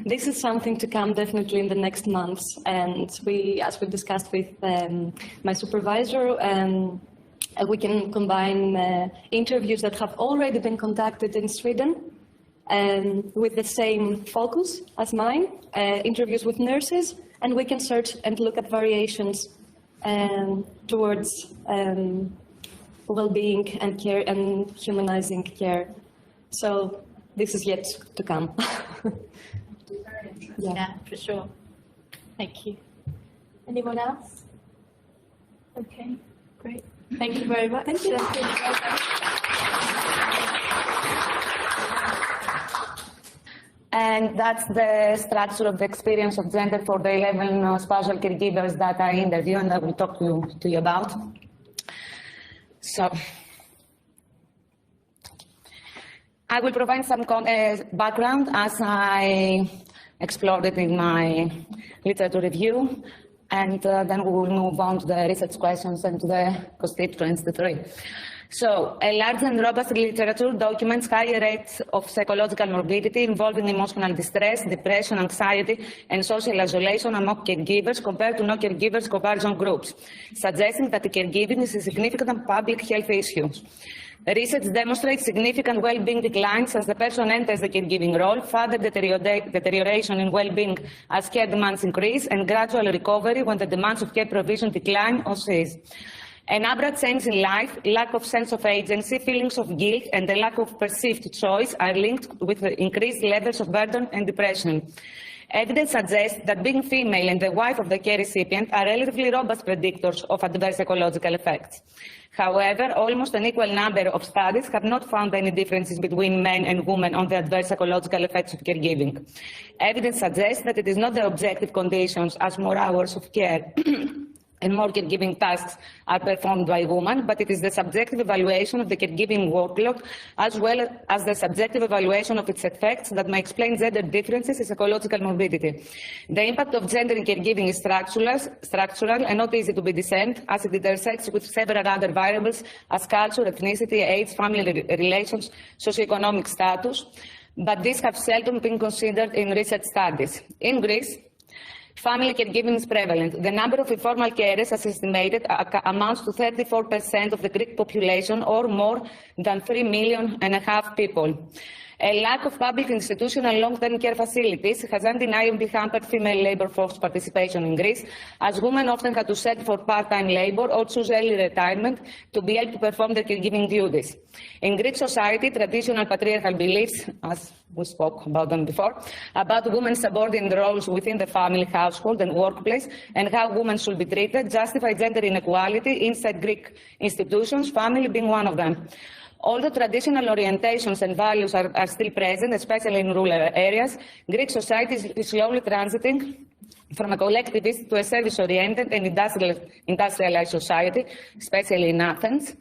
This is something to come definitely in the next months, and as we discussed with my supervisor, we can combine interviews that have already been conducted in Sweden with the same focus as mine, interviews with nurses, and we can search and look at variations towards well-being and care and humanizing care. So this is yet to come. Yeah, for sure. Thank you. Anyone else? Okay, great. Thank you very much. Thank you. And that's the structure of the experience of gender for the 11 spatial caregivers that I interview and I will talk to you about. So, I will provide some background as I explored it in my literature review, and then we will move on to the research questions and to the constituents, the three. So, a large and robust literature documents higher rates of psychological morbidity involving emotional distress, depression, anxiety, and social isolation among caregivers compared to no-caregivers comparison groups, suggesting that the caregiving is a significant public health issue. Research demonstrates significant well-being declines as the person enters the caregiving role, further deterioration in well-being as care demands increase, and gradual recovery when the demands of care provision decline or cease. An abrupt change in life, lack of sense of agency, feelings of guilt, and the lack of perceived choice are linked with the increased levels of burden and depression. Evidence suggests that being female and the wife of the care recipient are relatively robust predictors of adverse ecological effects. However, almost an equal number of studies have not found any differences between men and women on the adverse ecological effects of caregiving. Evidence suggests that it is not the objective conditions, as more hours of care and more caregiving tasks are performed by women, but it is the subjective evaluation of the caregiving workload as well as the subjective evaluation of its effects that may explain gender differences in ecological morbidity. The impact of gender in caregiving is structural and not easy to be discerned, as it intersects with several other variables as culture, ethnicity, age, family relations, socioeconomic status, but these have seldom been considered in research studies. In Greece, family caregiving is prevalent. The number of informal carers, as estimated, amounts to 34% of the Greek population, or more than 3.5 million people. A lack of public institutional long-term care facilities has undeniably hampered female labour force participation in Greece, as women often had to settle for part-time labour or choose early retirement to be able to perform their caregiving duties. In Greek society, traditional patriarchal beliefs, as we spoke about them before, about women's subordinate roles within the family, household and workplace, and how women should be treated, justify gender inequality inside Greek institutions, family being one of them. Although traditional orientations and values are still present, especially in rural areas, Greek society is slowly transiting from a collectivist to a service-oriented and industrialized society, especially in Athens,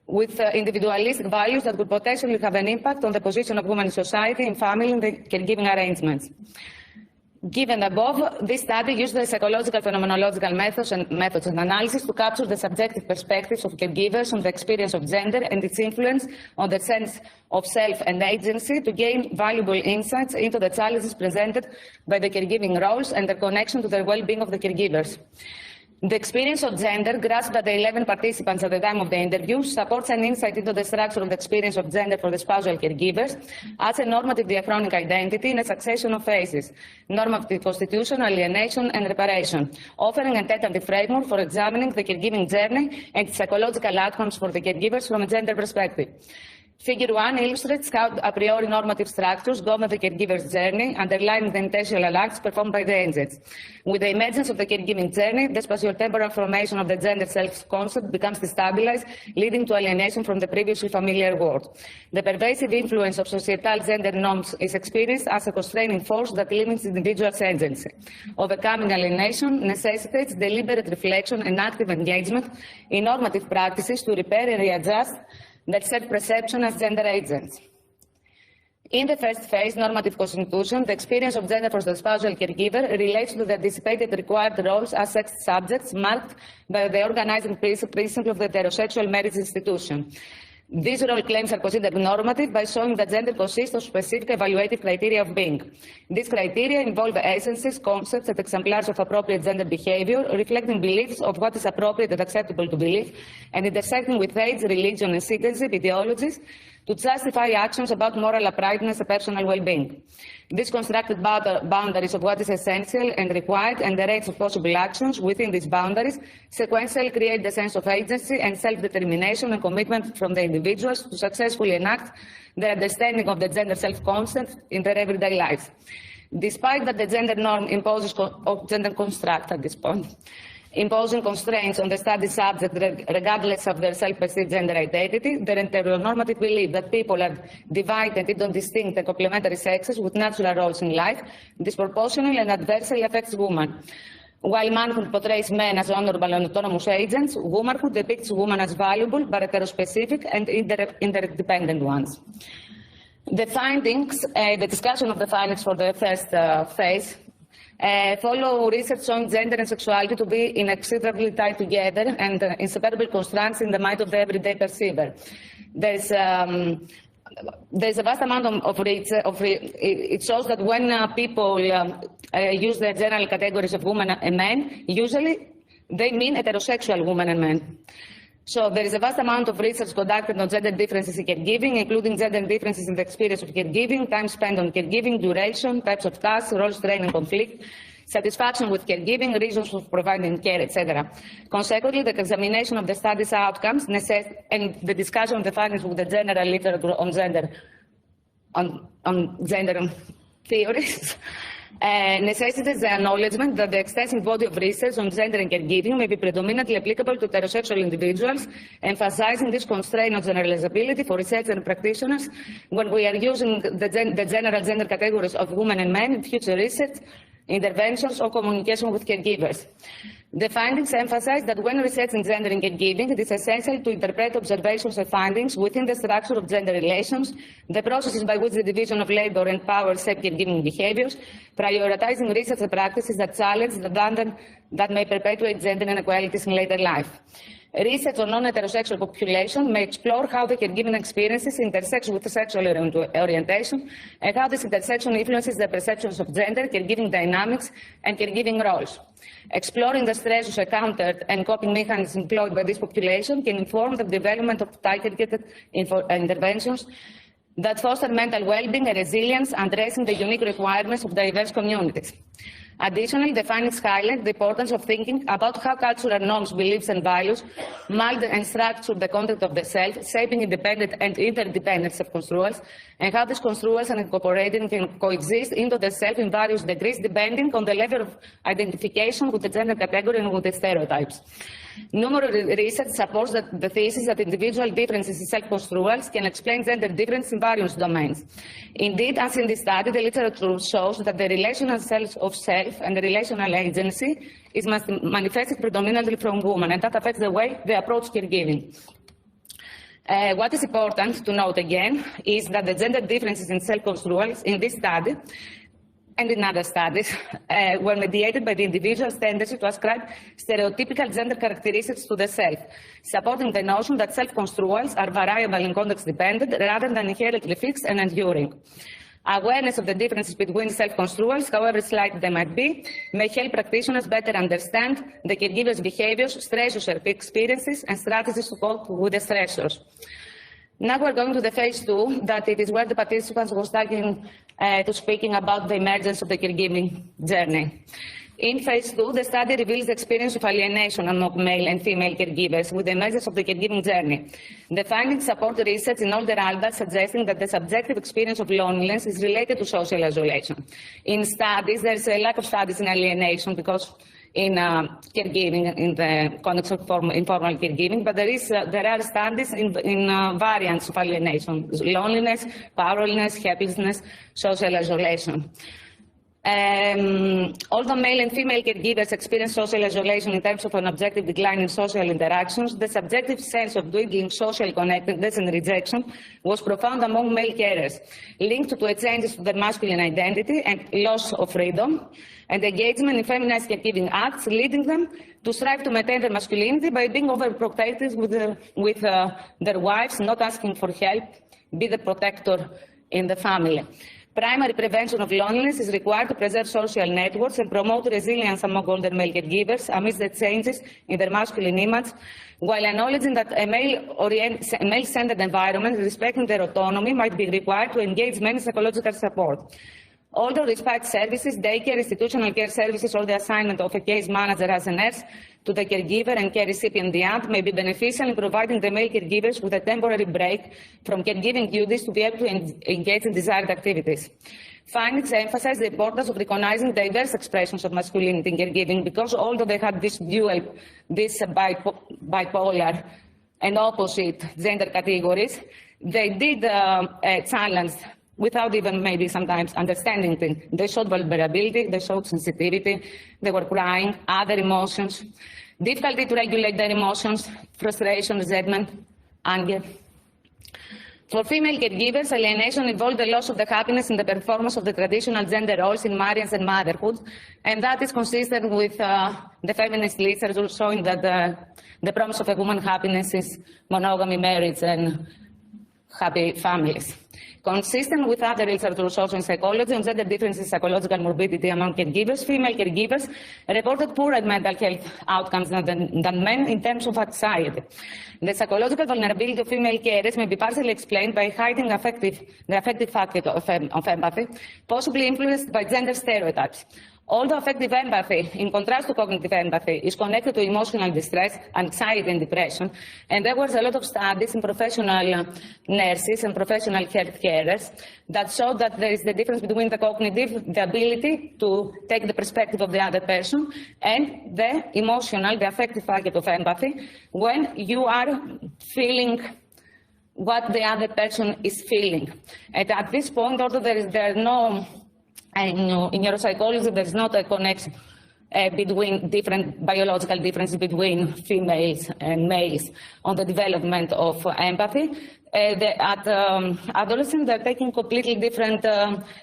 with individualistic values that could potentially have an impact on the position of women in society, in family, and the caregiving arrangements. Given above, this study used the psychological phenomenological methods and analysis to capture the subjective perspectives of caregivers on the experience of gender and its influence on the sense of self and agency to gain valuable insights into the challenges presented by the caregiving roles and their connection to the well-being of the caregivers. The experience of gender, grasped by the 11 participants at the time of the interview, supports an insight into the structure of the experience of gender for the spousal caregivers as a normative diachronic identity in a succession of phases: normative constitution, alienation, and reparation, offering a tentative framework for examining the caregiving journey and psychological outcomes for the caregivers from a gender perspective. Figure 1 illustrates how a priori normative structures govern the caregiver's journey, underlying the intentional acts performed by the agents. With the emergence of the caregiving journey, the spatiotemporal formation of the gender self-concept becomes destabilized, leading to alienation from the previously familiar world. The pervasive influence of societal gender norms is experienced as a constraining force that limits individual's agency. Overcoming alienation necessitates deliberate reflection and active engagement in normative practices to repair and readjust their self-perception as gender agents. In the first phase, normative constitution, the experience of gender for the spousal caregiver relates to the anticipated required roles as sex subjects marked by the organizing principle of the heterosexual marriage institution. These role claims are considered normative by showing that gender consists of specific evaluative criteria of being. These criteria involve essences, concepts, and exemplars of appropriate gender behavior, reflecting beliefs of what is appropriate and acceptable to believe, and intersecting with age, religion, and citizenship ideologies to justify actions about moral uprightness and personal well-being. These constructed boundaries of what is essential and required and the range of possible actions within these boundaries sequentially create the sense of agency and self-determination and commitment from the individuals to successfully enact their understanding of the gender self-concept in their everyday lives. Despite that the gender norm imposes gender construct at this point, imposing constraints on the study subject regardless of their self-perceived gender identity, their heteronormative belief that people are divided into distinct and complementary sexes with natural roles in life disproportionately and adversely affects women. While manhood portrays men as honorable and autonomous agents, womanhood depicts women as valuable but heterospecific and interdependent ones. The findings, the discussion of the findings for the first phase follow research showing gender and sexuality to be inextricably tied together and inseparable constraints in the mind of the everyday perceiver. There's a vast amount of research. It shows that when people use the general categories of women and men, usually they mean heterosexual women and men. So there is a vast amount of research conducted on gender differences in caregiving, including gender differences in the experience of caregiving, time spent on caregiving, duration, types of tasks, roles, strain and conflict, satisfaction with caregiving, reasons for providing care, etc. Consequently, the examination of the study's outcomes and the discussion of the findings with the general literature on gender theories necessitates the acknowledgement that the extensive body of research on gender and caregiving may be predominantly applicable to heterosexual individuals, emphasizing this constraint on generalizability for researchers and practitioners when we are using the general gender categories of women and men in future research, interventions, or communication with caregivers. The findings emphasize that when researching gender and caregiving, it is essential to interpret observations and findings within the structure of gender relations, the processes by which the division of labor and power shape caregiving behaviors, prioritizing research and practices that challenge the abandon that may perpetuate gender inequalities in later life. Research on non-heterosexual population may explore how the caregiving experiences intersect with sexual orientation and how this intersection influences the perceptions of gender, caregiving dynamics, and caregiving roles. Exploring the stressors encountered and coping mechanisms employed by this population can inform the development of targeted interventions that foster mental well-being and resilience, addressing the unique requirements of diverse communities. Additionally, the findings highlight the importance of thinking about how cultural norms, beliefs, and values mold and structure the content of the self, shaping independent and interdependent self-construals, and how these construals and incorporating can coexist into the self in various degrees, depending on the level of identification with the gender category and with the stereotypes. Numerous research supports the thesis that individual differences in self-construals can explain gender difference in various domains. Indeed, as in this study, the literature shows that the relational self of self and the relational agency is manifested predominantly from women, and that affects the way they approach caregiving. What is important to note again is that the gender differences in self-construals in this study and in other studies were mediated by the individual's tendency to ascribe stereotypical gender characteristics to the self, supporting the notion that self-construals are variable and context-dependent rather than inherently fixed and enduring. Awareness of the differences between self-construals, however slight they might be, may help practitioners better understand the caregiver's behaviors, stressors, experiences, and strategies to cope with the stressors. Now we're going to the phase 2, that it is where the participants were starting to speaking about the emergence of the caregiving journey. In phase 2, the study reveals the experience of alienation among male and female caregivers with the emergence of the caregiving journey. The findings support the research in older adults suggesting that the subjective experience of loneliness is related to social isolation. In studies, there's a lack of studies in alienation because in caregiving, in the context of informal caregiving, but there are studies in variants of alienation: loneliness, powerlessness, helplessness, social isolation. Although male and female caregivers experience social isolation in terms of an objective decline in social interactions, the subjective sense of dwindling social connectedness and rejection was profound among male carers, linked to a change to their masculine identity and loss of freedom, and engagement in feminized caregiving acts, leading them to strive to maintain their masculinity by being overprotective with their wives, not asking for help, be the protector in the family. Primary prevention of loneliness is required to preserve social networks and promote resilience among older male caregivers amidst the changes in their masculine image, while acknowledging that a male-centered environment respecting their autonomy might be required to engage many psychological support. Although respite services, daycare, institutional care services, or the assignment of a case manager as a nurse to the caregiver and care recipient may be beneficial in providing the male caregivers with a temporary break from caregiving duties to be able to engage in desired activities. Findings emphasize the importance of recognizing diverse expressions of masculinity in caregiving because although they had this bipolar and opposite gender categories, they did challenge without even maybe sometimes understanding things. They showed vulnerability, they showed sensitivity, they were crying, other emotions, difficulty to regulate their emotions, frustration, resentment, anger. For female caregivers, alienation involved the loss of the happiness in the performance of the traditional gender roles in marriage and motherhood, and that is consistent with the feminist literature showing that the promise of a woman's happiness is monogamy, marriage, and happy families. Consistent with other literature also in psychology on gender differences in psychological morbidity among caregivers, female caregivers reported poorer mental health outcomes than men in terms of anxiety. The psychological vulnerability of female carers may be partially explained by hiding the affective factor of empathy, possibly influenced by gender stereotypes. Although affective empathy, in contrast to cognitive empathy, is connected to emotional distress, anxiety and depression, and there was a lot of studies in professional nurses and professional health carers that showed that there is the difference between the cognitive, the ability to take the perspective of the other person, and the emotional, the affective facet of empathy, when you are feeling what the other person is feeling. And at this point, although there are no, in neuropsychology, there's not a connection between different biological differences between females and males on the development of empathy. At adolescents, they're taking completely different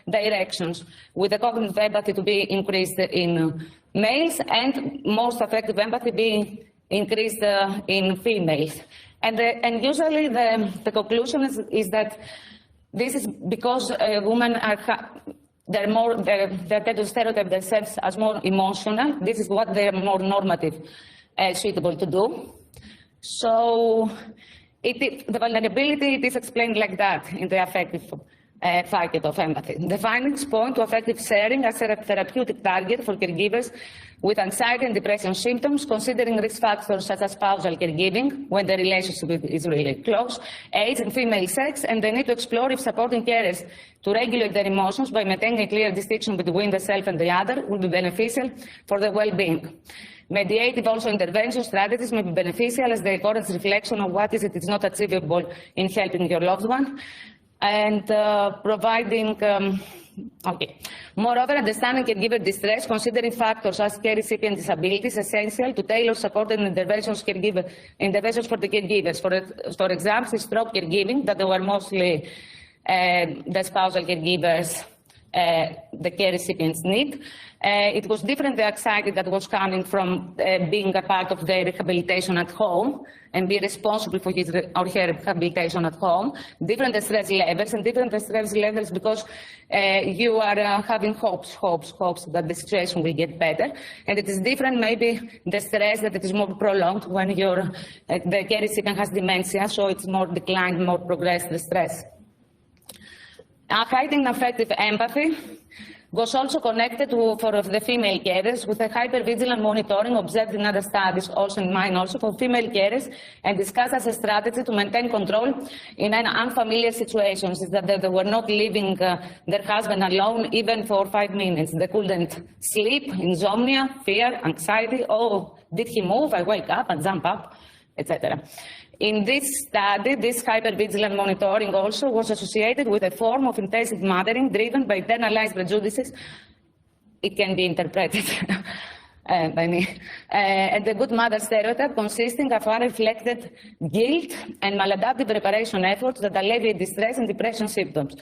directions, with the cognitive empathy to be increased in males and most affective empathy being increased in females. And usually the conclusion is that this is because women are they tend to stereotype themselves as more emotional. This is what they're more normative, suitable to do. So the vulnerability is explained like that in the affective facet of empathy. The findings point to affective sharing as a therapeutic target for caregivers with anxiety and depression symptoms, considering risk factors such as spousal caregiving, when the relationship is really close, age and female sex, and the need to explore if supporting carers to regulate their emotions by maintaining a clear distinction between the self and the other will be beneficial for their well-being. Mediative also intervention strategies may be beneficial as they encourage reflection on what is not achievable in helping your loved one, and providing Moreover, understanding caregiver distress, considering factors as care recipient disability, is essential to tailor support and interventions for the caregivers. For example, stroke caregiving, that they were mostly the spousal caregivers the care recipients need. It was different, the anxiety that was coming from being a part of their rehabilitation at home and be responsible for his or her rehabilitation at home. Different stress levels, and different stress levels because you are having hopes that the situation will get better. And it is different, maybe the stress that it is more prolonged when the care recipient has dementia, so it's more declined, more progressed, the stress. Heightened affective empathy was also connected for the female carers with a hypervigilant monitoring observed in other studies, also in mine also, for female carers, and discussed as a strategy to maintain control in unfamiliar situations, is that they were not leaving their husband alone even for 5 minutes. They couldn't sleep, insomnia, fear, anxiety. Oh, did he move? I wake up and jump up, etc. In this study, this hypervigilant monitoring also was associated with a form of intensive mothering driven by internalized prejudices. It can be interpreted by me. And the good mother stereotype consisting of unreflected guilt and maladaptive reparation efforts that alleviate distress and depression symptoms.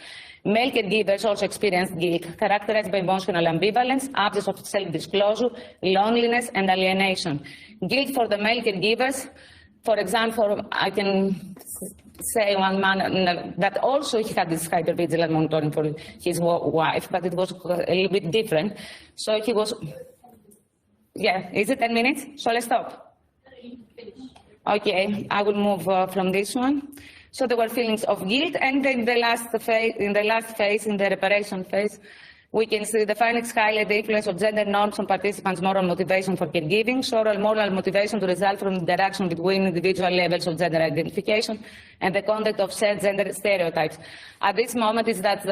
Male caregivers also experienced guilt, characterized by emotional ambivalence, absence of self-disclosure, loneliness, and alienation. Guilt for the male caregivers. For example, I can say one man that also he had this hypervigilant monitoring for his wife, but it was a little bit different. So he was, yeah, is it 10 minutes? Shall I stop? Okay, I will move from this one. So there were feelings of guilt, and in the last phase, in the reparation phase, we can see the findings highlight the influence of gender norms on participants' moral motivation for caregiving, moral motivation to result from interaction between individual levels of gender identification, and the conduct of shared gender stereotypes. At this moment is that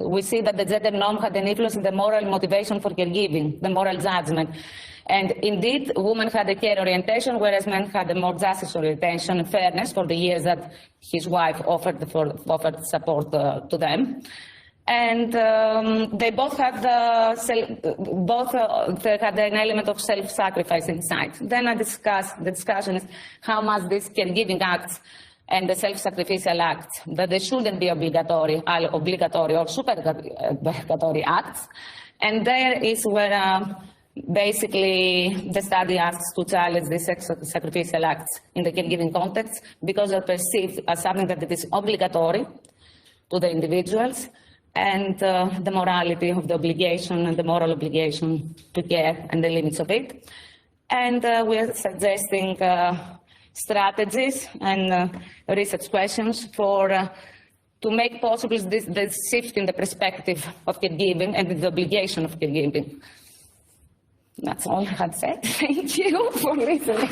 we see that the gender norm had an influence in the moral motivation for caregiving, the moral judgment. And indeed, women had a care orientation, whereas men had a more justice orientation and fairness for the years that his wife offered support to them. And they both had had an element of self-sacrifice inside. Then the discussion is how much these caregiving acts and the self-sacrificial acts, that they shouldn't be obligatory or super-obligatory acts. And there is where basically the study asks to challenge these sacrificial acts in the caregiving context because they're perceived as something that it is obligatory to the individuals, and the morality of the obligation and the moral obligation to care and the limits of it. And we're suggesting strategies and research questions for to make possible this shift in the perspective of caregiving and the obligation of caregiving. That's all I had said. Thank you for listening.